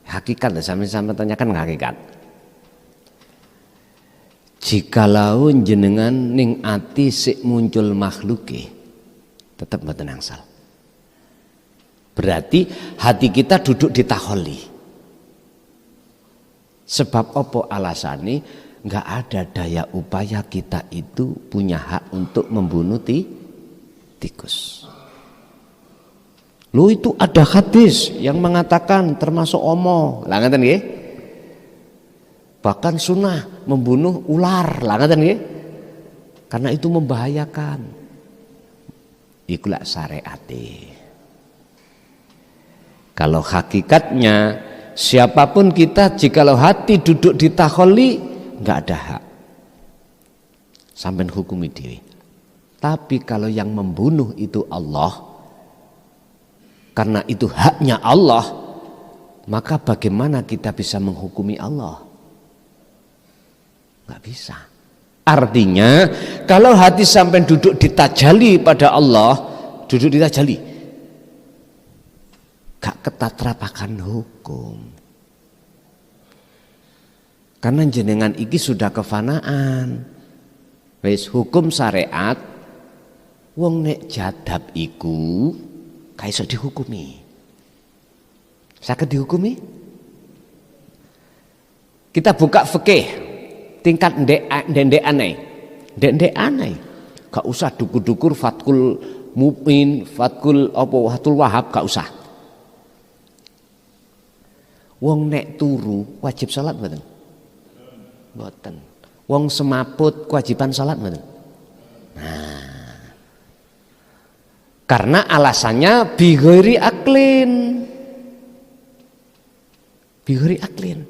hakikat, sama-sama tanyakan hakikat. Jikalau jenengan ning ati sik muncul makhluke tetap mboten angsal. Berarti hati kita duduk di taholi. Sebab apa alasane? Enggak ada daya upaya kita itu punya hak untuk membunuh tikus. Lu itu ada hadis yang mengatakan termasuk omo, lah ngaten nggih? Bahkan sunnah membunuh ular, lah ngaten nggih? Karena itu membahayakan. Iku lak syariate. Kalau hakikatnya siapapun kita, jikalau hati duduk di taholi enggak ada hak. Sampai hukumi diri. Tapi kalau yang membunuh itu Allah, karena itu haknya Allah, maka bagaimana kita bisa menghukumi Allah? Enggak bisa. Artinya kalau hati sampai duduk ditajali pada Allah, duduk ditajali, gak ketatapakan hukum. Karena jenengan iki sudah kefanaan. Wis hukum syariat wong nek jadab iku gak iso dihukumi. Saged dihukumi? Kita buka fikih tingkat ndek aneh. Ndek aneh. Gak usah dukur-dukur fatkul mu'min, fatkul apa watul wahab, gak usah. Wong nek turu wajib salat mboten? Mboten. Wong semaput kewajiban salat mboten? Nah. Karena alasannya bighairi aklin. Bighairi aklin.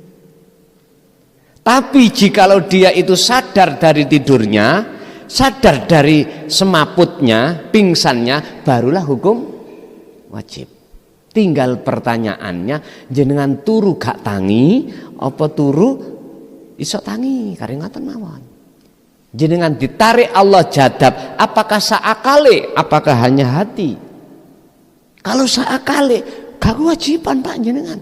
Tapi jikalau dia itu sadar dari tidurnya, sadar dari semaputnya, pingsannya, barulah hukum wajib. Tinggal pertanyaannya, jenengan turu gak tangi, apa turu iso tangi, karingatan mawon. Jenengan ditarik Allah jadab, apakah saakale, apakah hanya hati? Kalau saakale, gak kewajiban Pak jenengan.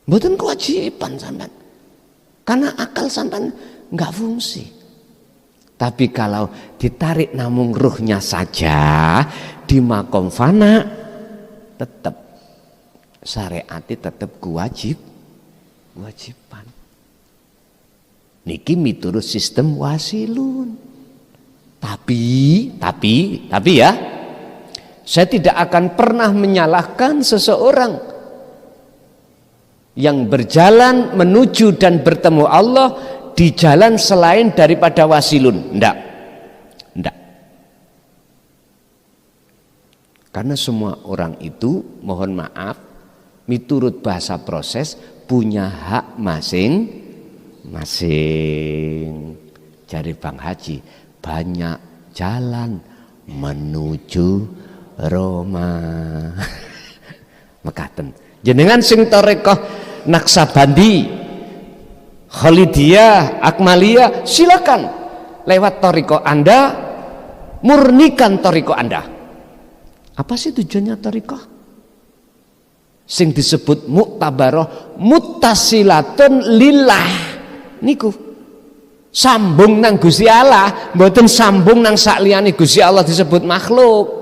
Mboten kewajiban sampean. Karena akal sampean enggak fungsi. Tapi kalau ditarik namung ruhnya saja di makom fana, tetap syariatnya tetap kewajiban. Niki miturut sistem wasilun. Tapi ya, saya tidak akan pernah menyalahkan seseorang yang berjalan menuju dan bertemu Allah di jalan selain daripada wasilun. Enggak. Karena semua orang itu, mohon maaf, miturut bahasa proses punya hak masing-masing. Jari Bang Haji, banyak jalan menuju Roma. Mekaten. Jenengan sing tarekah Naksabandi, Khalidiyah, Akmaliyah, silakan lewat toriko Anda, murnikan toriko Anda. Apa sih tujuannya toriko? Sing disebut muktabaroh, muttasilatun lillah. Niku sambung nang Gusti Allah, mboten sambung nang sakliyane Gusti Allah disebut makhluk.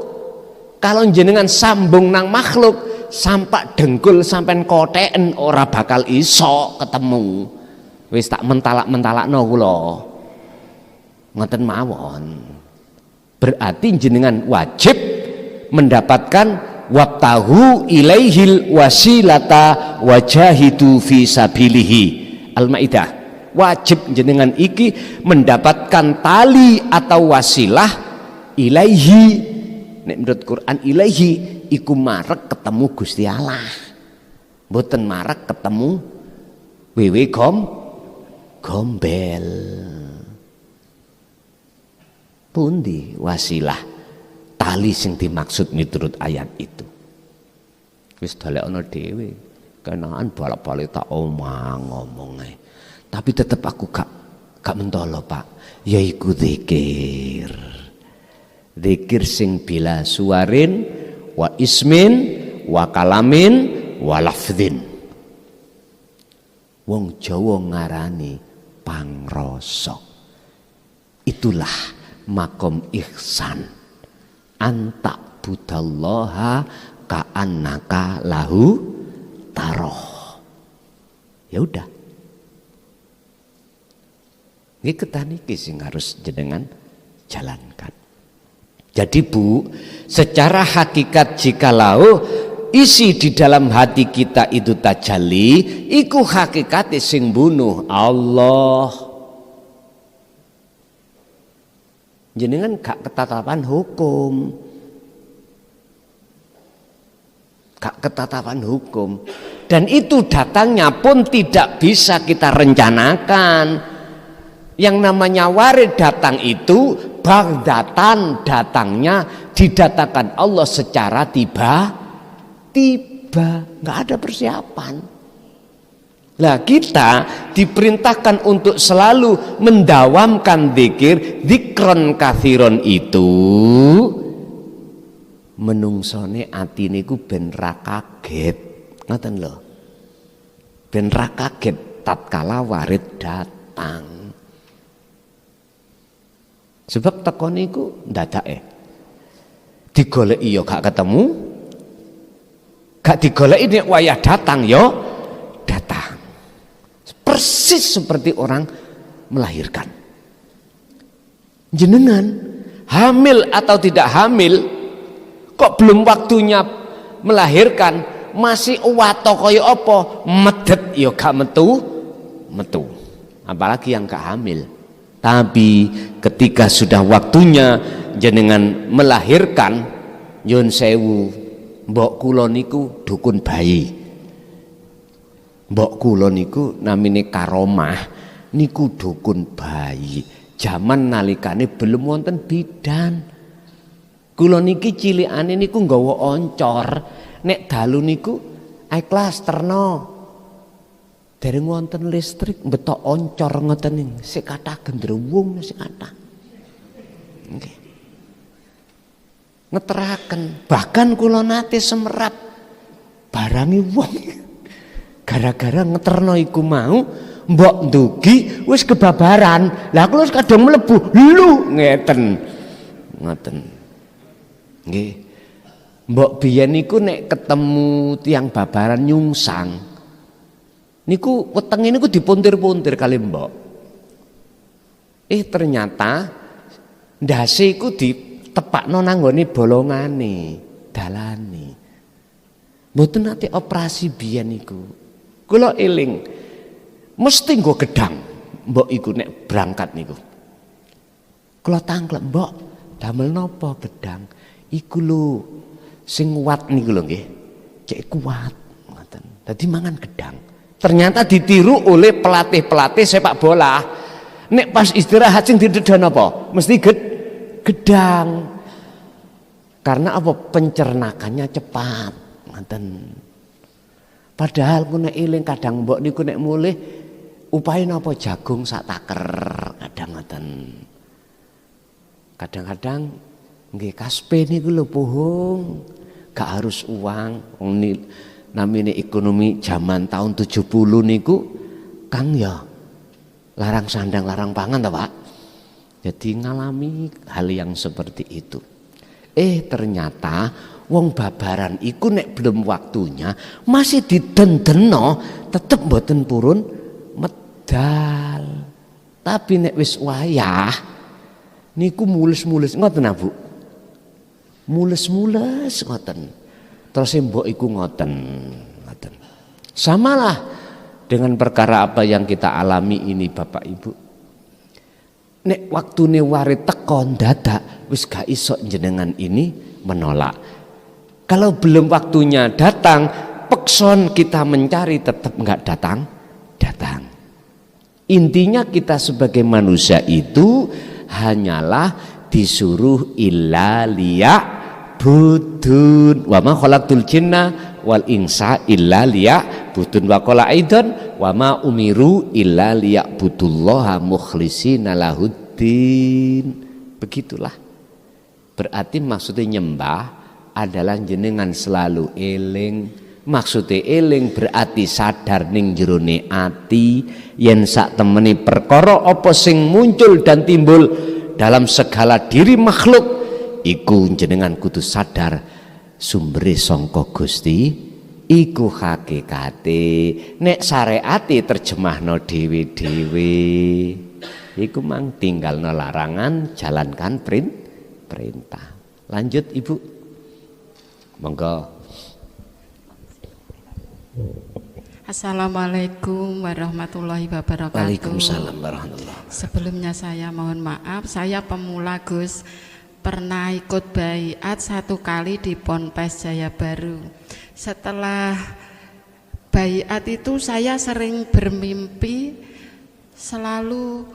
Kalau jenengan sambung nang makhluk, sampak dengkul sampean kotheken ora bakal iso ketemu. Wis tak mentalak-mentalakno kula. Ngoten mawon. Berarti jenengan wajib mendapatkan wabtahu ilaihil wasilata wajahidu fi sabilihi. Al-Maidah. Wajib jenengan iki mendapatkan tali atau wasilah ilaihi. Nek menurut Quran ilaihi iku marek ketemu Gusti Allah. Mboten marek ketemu wewe gombel. Pundi wasilah tali sing dimaksud miturut ayat itu. Wis dalekno dhewe. Kenaan balak-balik tak ngomong ae. Tapi tetep aku gak mentolo Pak. Yaiku zikir. Zikir sing bila suarin wa ismin wa kalamin wa lafdhin. Wong Jawa ngarani pangrasa. Itulah makom ihsan. Anta budallaha ka'annaka lahu taroh. Ya udah. Ini ketaniki sing harus jenengan jalankan. Jadi Bu, secara hakikat jikalau isi di dalam hati kita itu tajalli, iku hakikate sing bunuh Allah. Jenengan gak ketatapan hukum. Gak ketatapan hukum. Dan itu datangnya pun tidak bisa kita rencanakan. Yang namanya warid datang itu bagdatan, datangnya didatangkan Allah secara tiba-tiba, nggak ada persiapan. Lah kita diperintahkan untuk selalu mendawamkan zikir, zikron kathiron itu menungsone atine ku ben ra kaget. Ngoten lho. ben ra kaget tatkala warid datang. Sebab teko niku ndadake. Digoleki ya gak ketemu. Gak digoleki nek wayah datang ya datang. Persis seperti orang melahirkan. Jenengan hamil atau tidak hamil, kok belum waktunya melahirkan masih wato kaya apa, medet ya gak metu. Apalagi yang gak hamil. Tapi ketika sudah waktunya jenengan melahirkan, nyun sewu, mbok kula niku dukun bayi. Mbok kula niku namine Karomah niku dukun bayi. Zaman nalikane belum wonten bidan. Kula niki cilikane niku nggawa oncor. Nek dalu niku ikhlas terno. Dereng wonten listrik betok oncor ngoten ning sik kathah gendrewung sik kathah. Nggih. Ngeteraken, bahkan kula nate semerap barangi wong. Gara-gara ngeterno iku mau mbok ndugi wis kebabaran. Lah kula wis kadung mlebu lho ngeten. Ngoten. Nggih. Mbok biyen niku nek ketemu tiang babaran nyungsang niku wetenge niku dipuntir-puntir kali mbok. Ternyata ndase iku ditepakno nang nggone bolongane, dalane. Mboten nate operasi biyen niku. Kula eling mesti nggo gedang mbok iku nek berangkat niku. Kula tangklep, "Mbok, damel napa gedang?" Iku lho sing kuat niku lho nggih. Cek kuat ngoten. Dadi mangan gedang. Ternyata ditiru oleh pelatih-pelatih sepak bola. Nek pas istirahat sing didedan apa? Mesti gedang. Karena apa? Pencernakannya cepat. Ngoten. Padahal ku nek eling kadang mbok niku nek mulih upahe napa jagung sak taker kadang ngoten. Kadang-kadang nggih kaspe niku lho pohong. Gak harus uang. Wong namine ekonomi zaman tahun 70 niku Kang ya larang sandang larang pangan ta Pak. Jadi ngalami hal yang seperti itu. Ternyata wong babaran iku nek belum waktunya masih didendeno tetep mboten purun medal. Tapi nek wis wayah niku mules-mules ngoten Bu. Mules-mules ngoten. Terus mbok iku ngoten. Samalah dengan perkara apa yang kita alami ini Bapak Ibu. Nek waktune warit teko dadak wis gak iso jenengan ini menolak. Kalau belum waktunya datang, pekson kita mencari tetap enggak datang. Intinya kita sebagai manusia itu hanyalah disuruh illa budun wa ma khalaqtul jinna wal insa illa budun wa qala aidan wa ma umiru illa liya'budullaha mukhlishina lahuddin. Begitulah. Berarti maksudnya nyembah adalah jenengan selalu eling. Maksudnya eling berarti sadar ning jerone ati yen sak temene perkara apa sing muncul dan timbul dalam segala diri makhluk iku jenengan kudu sadar sumbere sangka Gusti iku hakikate. Nek syariate terjemahno dhewe-dhewe iku mang tinggalno larangan jalankan perintah. Lanjut Ibu monggo. Assalamualaikum warahmatullahi wabarakatuh. Waalaikumsalam warahmatullahi wabarakatuh. Sebelumnya saya mohon maaf, saya pemula Gus. Pernah ikut baiat 1 kali di Ponpes Jaya Baru. Setelah baiat itu saya sering bermimpi selalu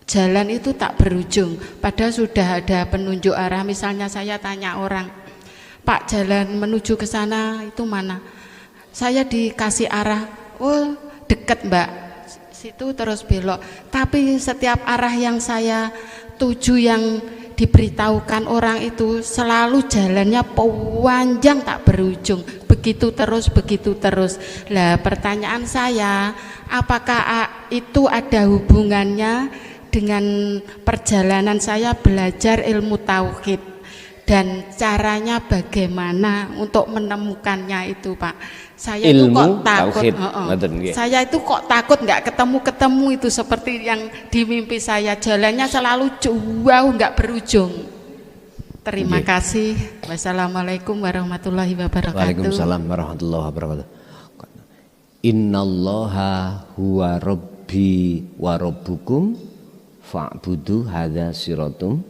jalan itu tak berujung. Padahal sudah ada penunjuk arah. Misalnya saya tanya orang, "Pak, jalan menuju ke sana itu mana?" Saya dikasih arah, "Oh, deket Mbak, situ terus belok." Tapi setiap arah yang saya tuju yang diberitahukan orang itu selalu jalannya panjang tak berujung. begitu terus. Lah pertanyaan saya, apakah itu ada hubungannya dengan perjalanan saya belajar ilmu tauhid dan caranya bagaimana untuk menemukannya itu, Pak? Saya itu kok takut, saya itu kok takut nggak ketemu itu seperti yang di mimpi saya, jalannya selalu jauh nggak berujung. Terima kasih. Wassalamualaikum warahmatullahi wabarakatuh. Waalaikumsalam warahmatullahi wabarakatuh. Innallaha huwa rabbi wa rabbukum fa'budu hadza siratum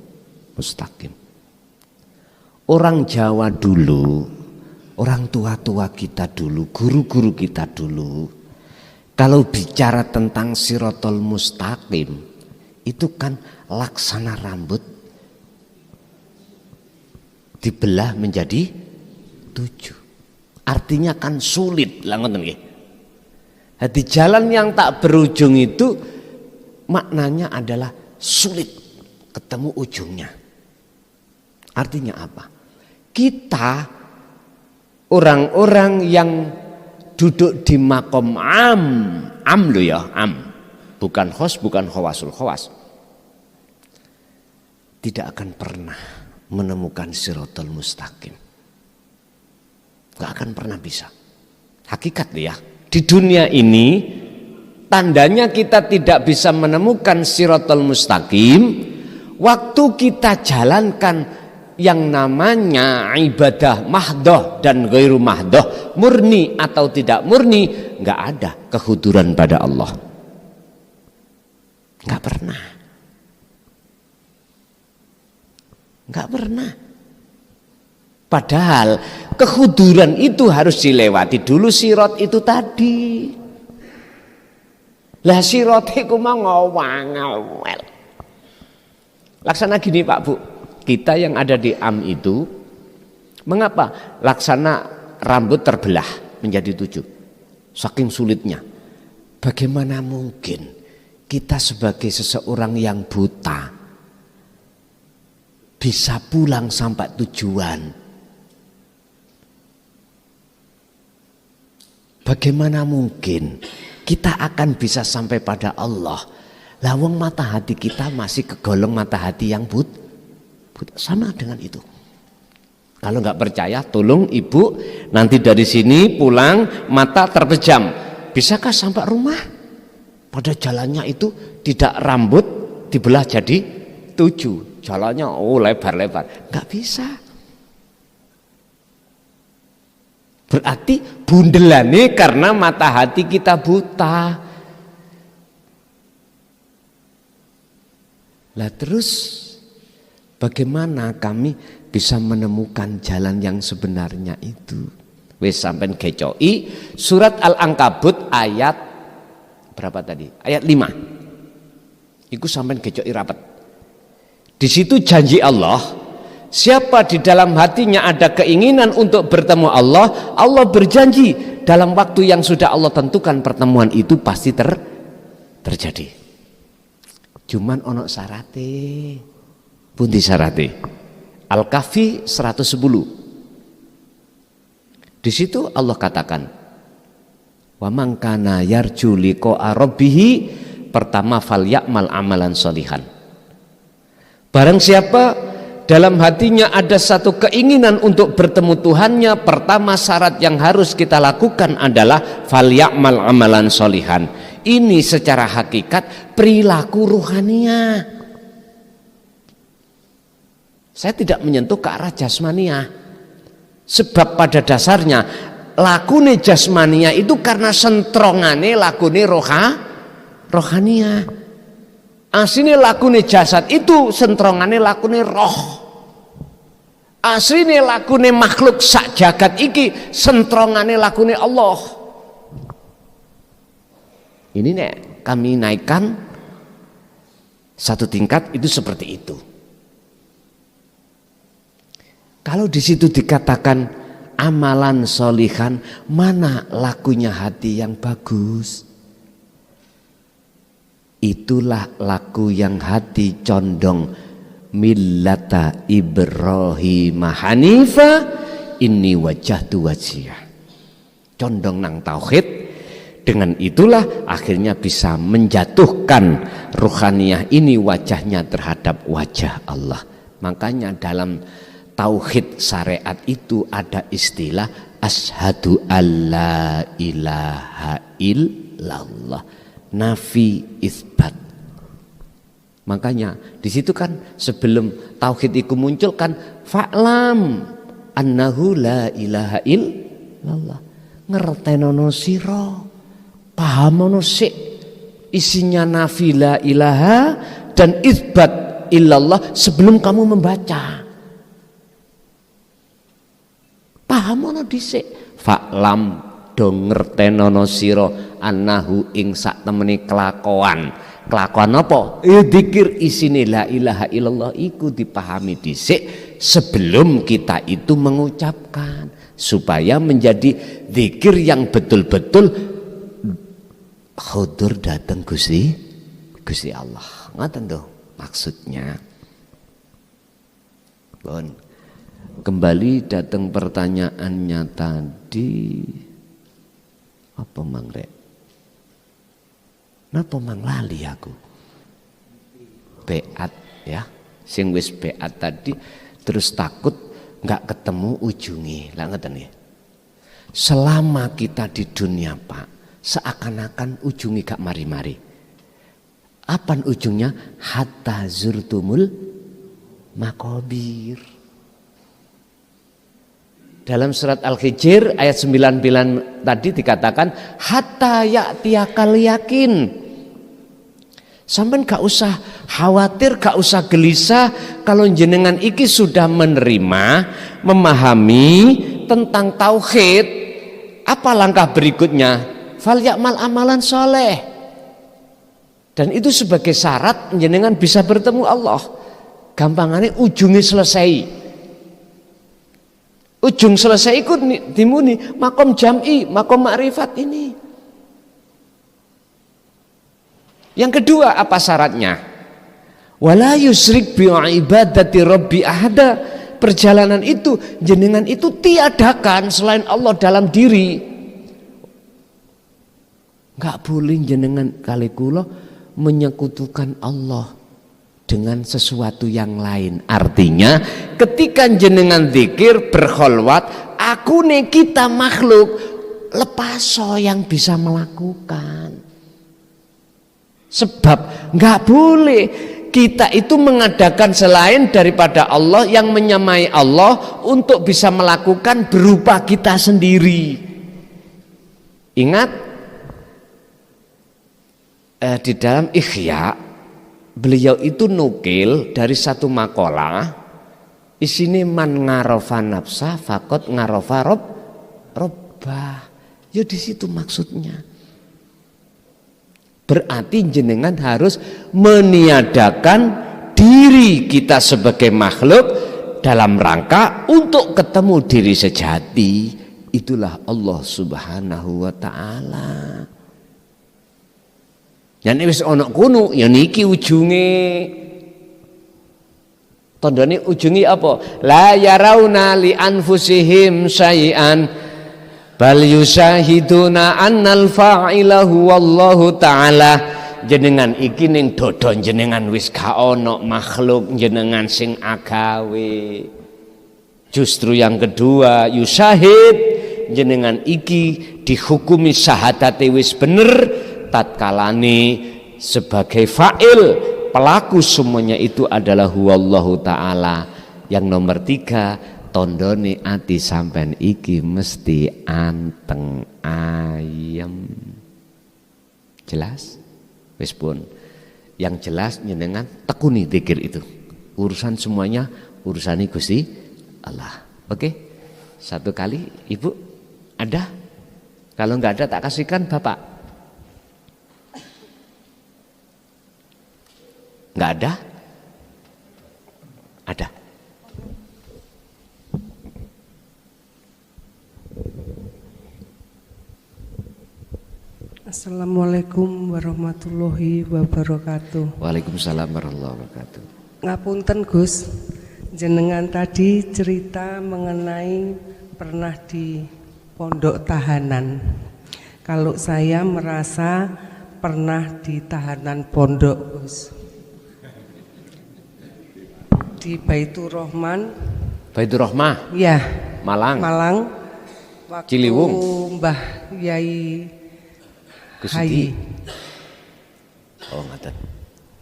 mustaqim. Orang Jawa dulu, orang tua-tua kita dulu, guru-guru kita dulu, kalau bicara tentang siratul mustaqim, itu kan laksana rambut dibelah menjadi 7. Artinya kan sulit lah, ngoten nggih. Hati jalan yang tak berujung itu maknanya adalah sulit ketemu ujungnya. Artinya apa? Kita orang-orang yang duduk di makom am lo ya, bukan khos, bukan khawasul khawas, tidak akan pernah menemukan siratal mustaqim. Gak akan pernah bisa. Hakikat ya, di dunia ini tandanya kita tidak bisa menemukan siratal mustaqim waktu kita jalankan yang namanya ibadah mahdoh dan ghairu mahdoh, murni atau tidak murni, nggak ada kehuduran pada Allah, nggak pernah, nggak pernah. Padahal kehuduran itu harus dilewati dulu sirat itu tadi. Lah sirat itu mah ngawang-ngawel. Laksana gini Pak Bu, kita yang ada di am itu, mengapa laksana rambut terbelah menjadi 7? Saking sulitnya. Bagaimana mungkin kita sebagai seseorang yang buta bisa pulang sampai tujuan? Bagaimana mungkin kita akan bisa sampai pada Allah? Lawang mata hati kita masih kegolong mata hati yang buta. Sama dengan itu. Kalau nggak percaya, tolong ibu nanti dari sini pulang mata terpejam, bisakah sampai rumah? Pada jalannya itu tidak rambut dibelah jadi 7, jalannya lebar-lebar, nggak bisa. Berarti bundelane karena mata hati kita buta. Lah terus bagaimana kami bisa menemukan jalan yang sebenarnya itu? Wes sampean gecoi surat Al-Ankabut ayat berapa tadi? Ayat 5. Iku sampean gecoi rapat. Di situ janji Allah, siapa di dalam hatinya ada keinginan untuk bertemu Allah, Allah berjanji dalam waktu yang sudah Allah tentukan pertemuan itu pasti terjadi. Cuman ono syarate. Pundi syarate? Al-Kahfi 110. Di situ Allah katakan, wa man kana yarju liqa'a rabbih, pertama falya'mal amalan sholihan. Barang siapa dalam hatinya ada satu keinginan untuk bertemu Tuhannya, pertama syarat yang harus kita lakukan adalah falya'mal amalan sholihan. Ini secara hakikat perilaku ruhania. Saya tidak menyentuh ke arah jasmania. Sebab pada dasarnya lakune jasmania itu karena sentrongane lakune rohania. Asline lakune jasad itu sentrongane lakune roh. Asline lakune makhluk sak jagat iki sentrongane lakune Allah. Ini nek kami naikkan satu tingkat itu seperti itu. Kalau di situ dikatakan amalan sholihan, mana lakunya hati yang bagus? Itulah laku yang hati condong millata Ibrahim hanifa inni wajjahtu wajhiyah. condong nang tauhid. Dengan itulah akhirnya bisa menjatuhkan ruhaniyah ini wajahnya terhadap wajah Allah. Makanya dalam tauhid syariat itu ada istilah asyhadu alla ilaha illallah, nafi isbat. Makanya di situ kan sebelum tauhid itu muncul kan fa'lam annahu la ilaha illallah, ngertenono sira, pahamono sik isinya nafi la ilaha dan isbat illallah sebelum kamu membaca. Pahamono dhisik, fa'lam dong ngertenono sira annahu ing sak temene kelakuan apa? Dzikir isine la ilaha illallah iku dipahami dhisik sebelum kita itu mengucapkan, supaya menjadi dzikir yang betul-betul hudur datang Gusti Allah. Ngoten to maksudnya. Bon. Kembali datang pertanyaannya tadi apa Mang Rek? Napa Mang lali aku? Beat ya. Sing wis beat tadi terus takut nggak ketemu ujungnya. Lah ngeten ya. Selama kita di dunia Pak, seakan-akan ujungnya gak mari-mari. Apa ujungnya? Hatta zurtumul makobir. Dalam surat Al-Hijr ayat 99 tadi dikatakan hatta ya'tiyakal yakin. Sampeyan gak usah khawatir, gak usah gelisah kalau jenengan iki sudah menerima, memahami tentang tauhid. Apa langkah berikutnya? Fal ya'mal amalan soleh. Dan itu sebagai syarat jenengan bisa bertemu Allah. Gampangannya ujungnya selesai. Ujung selesai ikut dimuni makom jam'i, makom ma'rifat ini. Yang kedua apa syaratnya? Wala yusrik bi ibadati rabbi ahada. Perjalanan itu jenengan itu tiadakan selain Allah dalam diri. Enggak boleh jenengan kali kula menyekutukan Allah dengan sesuatu yang lain. Artinya ketika jenengan zikir berkholwat, aku nih kita makhluk lepaso yang bisa melakukan. Sebab nggak boleh kita itu mengadakan selain daripada Allah yang menyamai Allah untuk bisa melakukan berupa kita sendiri. Ingat di dalam Ikhya beliau itu nukil dari satu makalah, isine man ngarofa nafsa fakot ngarofa robbah. Ya di situ maksudnya. Berarti jenengan harus meniadakan diri kita sebagai makhluk dalam rangka untuk ketemu diri sejati. Itulah Allah Subhanahu wa taala. Yang wis ana kuno ya niki ujunge. Tandane ujunge apa? La yarauna li anfusihim syai'an bal yusahiduna annal fa'ilahu wallahu ta'ala. Jenengan iki ning dodon jenengan wis gak ana makhluk jenengan sing agawe. Justru yang kedua yusahid jenengan iki dihukumi syahadate wis bener tatkalane sebagai fa'il pelaku semuanya itu adalah huwallahu ta'ala. Yang nomor 3 tondone ati sampean iki mesti anteng ayem. Jelas? Wis pun. Yang jelas jenengan tekuni zikir itu. Urusan semuanya urusane Gusti Allah. Oke? Satu kali Ibu ada? Kalau enggak ada tak kasihkan Bapak. Enggak ada? Ada. Assalamualaikum warahmatullahi wabarakatuh. Waalaikumsalam warahmatullahi wabarakatuh. Ngapunten Gus, jenengan tadi cerita mengenai pernah di pondok tahanan. Kalau saya merasa pernah di tahanan pondok, Gus. Di Baitur Rahman. Baitur Rahmah. Ya. Malang. Malang. Waktu Ciliwung. Mbah Yai Hayi. Oh, ngaten.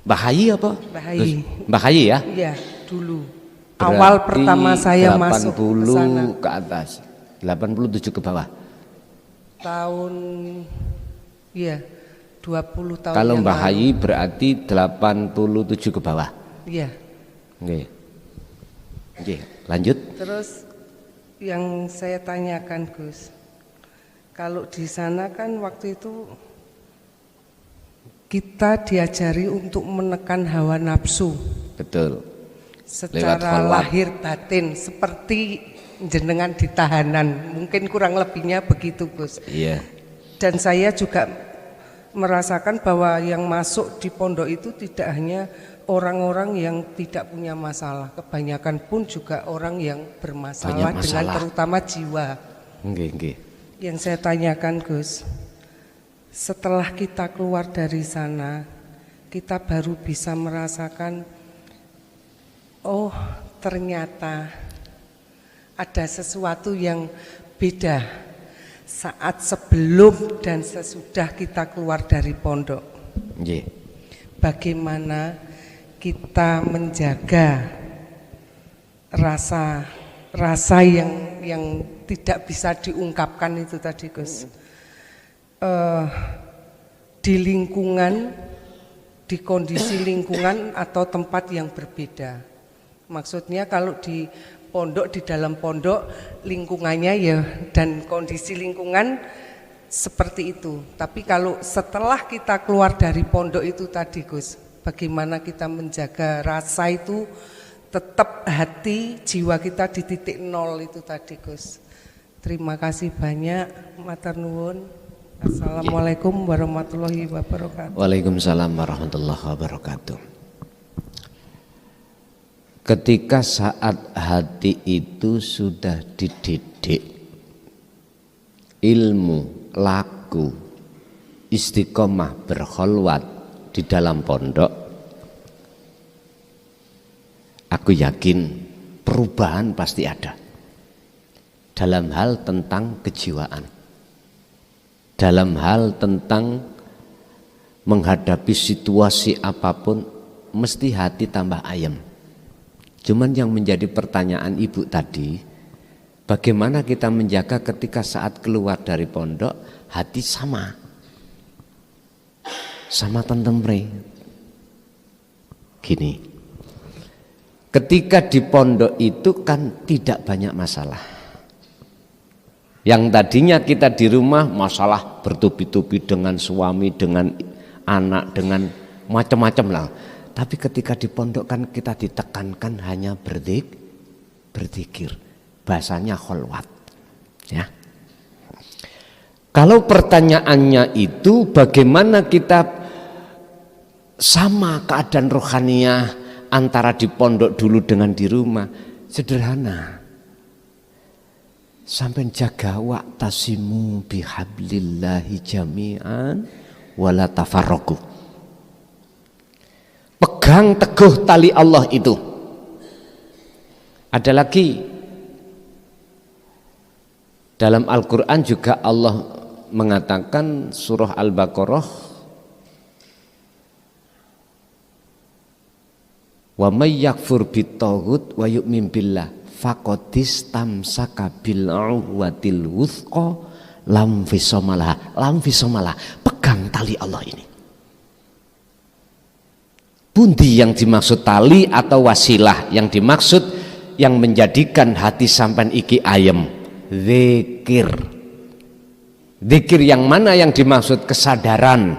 Mbah Hayi apa? Mbah Hayi. Mbah Hayi ya? Iya, dulu. Berarti awal pertama saya masuk ke sana. 80 ke atas. 87 ke bawah. Tahun iya 20 tahun Kalau yang Mbah lalu. Hayi berarti 87 ke bawah. Iya. Oke. Oke, lanjut. Terus yang saya tanyakan Gus, kalau di sana kan waktu itu kita diajari untuk menekan hawa nafsu. Betul. Secara lahir batin seperti jenengan di tahanan, mungkin kurang lebihnya begitu Gus. Iya. Dan saya juga merasakan bahwa yang masuk di pondok itu tidak hanya orang-orang yang tidak punya masalah, kebanyakan pun juga orang yang bermasalah dengan terutama jiwa. Nggih. Yang saya tanyakan Gus, setelah kita keluar dari sana, kita baru bisa merasakan, oh ternyata ada sesuatu yang beda saat sebelum dan sesudah kita keluar dari pondok. Nggih. Bagaimana kita menjaga rasa yang tidak bisa diungkapkan itu tadi Gus, di lingkungan, di kondisi lingkungan atau tempat yang berbeda. Maksudnya kalau di pondok, di dalam pondok lingkungannya ya dan kondisi lingkungan seperti itu. Tapi kalau setelah kita keluar dari pondok itu tadi Gus, bagaimana kita menjaga rasa itu tetap hati, jiwa kita di titik nol itu tadi Gus. Terima kasih banyak, matur nuwun. Assalamualaikum warahmatullahi wabarakatuh. Waalaikumsalam warahmatullahi wabarakatuh. Ketika saat hati itu sudah dididik, ilmu, laku, istiqomah berkholwat di dalam pondok, aku yakin perubahan pasti ada dalam hal tentang kejiwaan, dalam hal tentang menghadapi situasi apapun mesti hati tambah ayem. Cuman yang menjadi pertanyaan ibu tadi, bagaimana kita menjaga ketika saat keluar dari pondok hati sama tentemre. Gini, ketika di pondok itu kan tidak banyak masalah. Yang tadinya kita di rumah masalah bertubi-tubi dengan suami, dengan anak, dengan macam-macam lah. Tapi ketika di pondok kan kita ditekankan hanya berzikir. Bahasanya kholwat. Ya. Kalau pertanyaannya itu bagaimana kita sama keadaan rohaniah antara di pondok dulu dengan di rumah, sederhana. Sampai jaga wa'tasimu bihablillahi jami'an wala tafarraqu. Pegang teguh tali Allah itu. Ada lagi dalam Al-Quran juga Allah mengatakan surah Al-Baqarah, wa may yakfur bitaghut wa yu'min billah faqad istamsaka bil urwatil wuthqa lam fisamalah. Pegang tali Allah ini. Pundi yang dimaksud tali atau wasilah? Yang dimaksud yang menjadikan hati sampan iki ayem, zikir. Zikir yang mana yang dimaksud? Kesadaran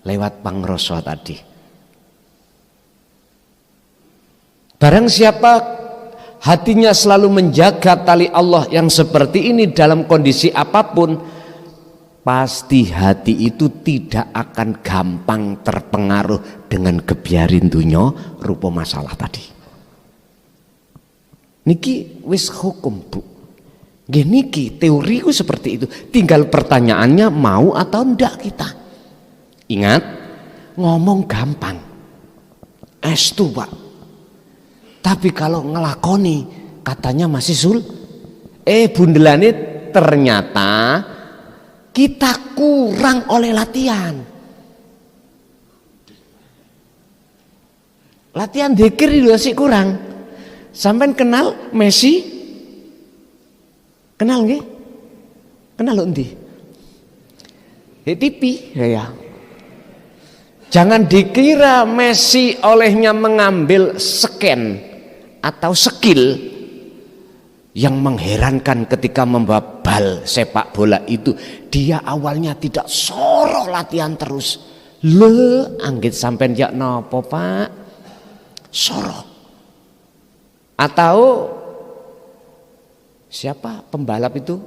lewat pangroso tadi. Barang siapa hatinya selalu menjaga tali Allah yang seperti ini dalam kondisi apapun, pasti hati itu tidak akan gampang terpengaruh dengan kebiarin dunya rupa masalah tadi. Niki wis hukum Bu. Gini teoriku seperti itu. Tinggal pertanyaannya mau atau enggak kita. Ingat, ngomong gampang. Estu Pak. Tapi kalau ngelakoni katanya masih bundelane ternyata kita kurang oleh latihan. Latihan dzikir itu sih kurang. Sampai kenal Messi? Kenal nggih? Kenal lho ndi? TV ya. Jangan dikira Messi olehnya mengambil scan atau skill yang mengherankan ketika membawa bal sepak bola itu. Dia awalnya tidak soro latihan terus. Anggit sampean jak napa Pak? Soro. Atau siapa pembalap itu?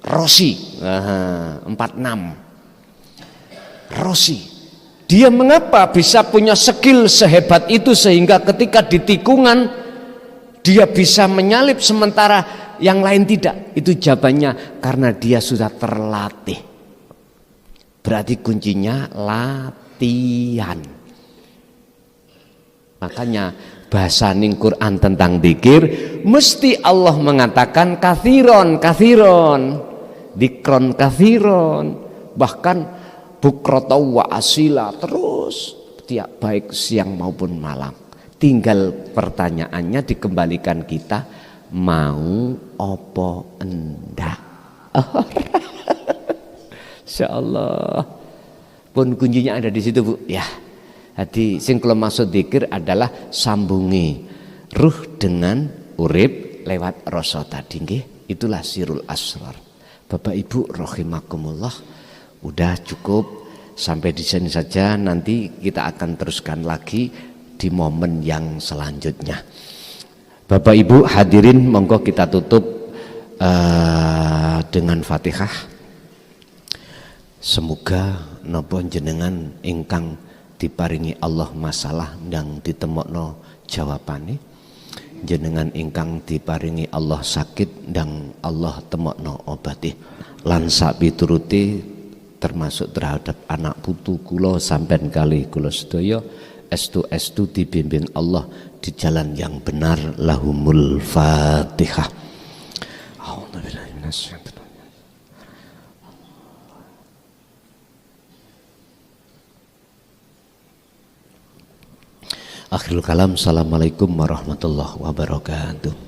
Rossi, 46. Rossi. Dia mengapa bisa punya skill sehebat itu sehingga ketika di tikungan dia bisa menyalip sementara yang lain tidak? Itu jawabannya karena dia sudah terlatih. Berarti kuncinya latihan. Makanya bahasa ning Quran tentang dzikir mesti Allah mengatakan kathiron, dikron kathiron, bahkan bukrata wa asila, terus tiap baik siang maupun malam. Tinggal pertanyaannya dikembalikan kita, mau opo enggak. Insyaallah pun kuncinya ada di situ Bu ya. Jadi sing kula maksud dzikir adalah sambungi ruh dengan urip lewat rasa tadi nggih. Itulah sirul asrar. Bapak Ibu rahimakumullah, udah cukup sampai di sini saja, nanti kita akan teruskan lagi di momen yang selanjutnya. Bapak Ibu hadirin, monggo kita tutup dengan Fatihah. Semoga napa jenengan ingkang diparingi Allah masalah ndang ditemokno jawabane, jenengan ingkang diparingi Allah sakit ndang Allah temokno obati, lan sak pituruté termasuk terhadap anak putu kula sampean kali kula sedaya estu dibimbing Allah di jalan yang benar. Lahumul Fatihah. Akhirul kalam, assalamualaikum warahmatullahi wabarakatuh.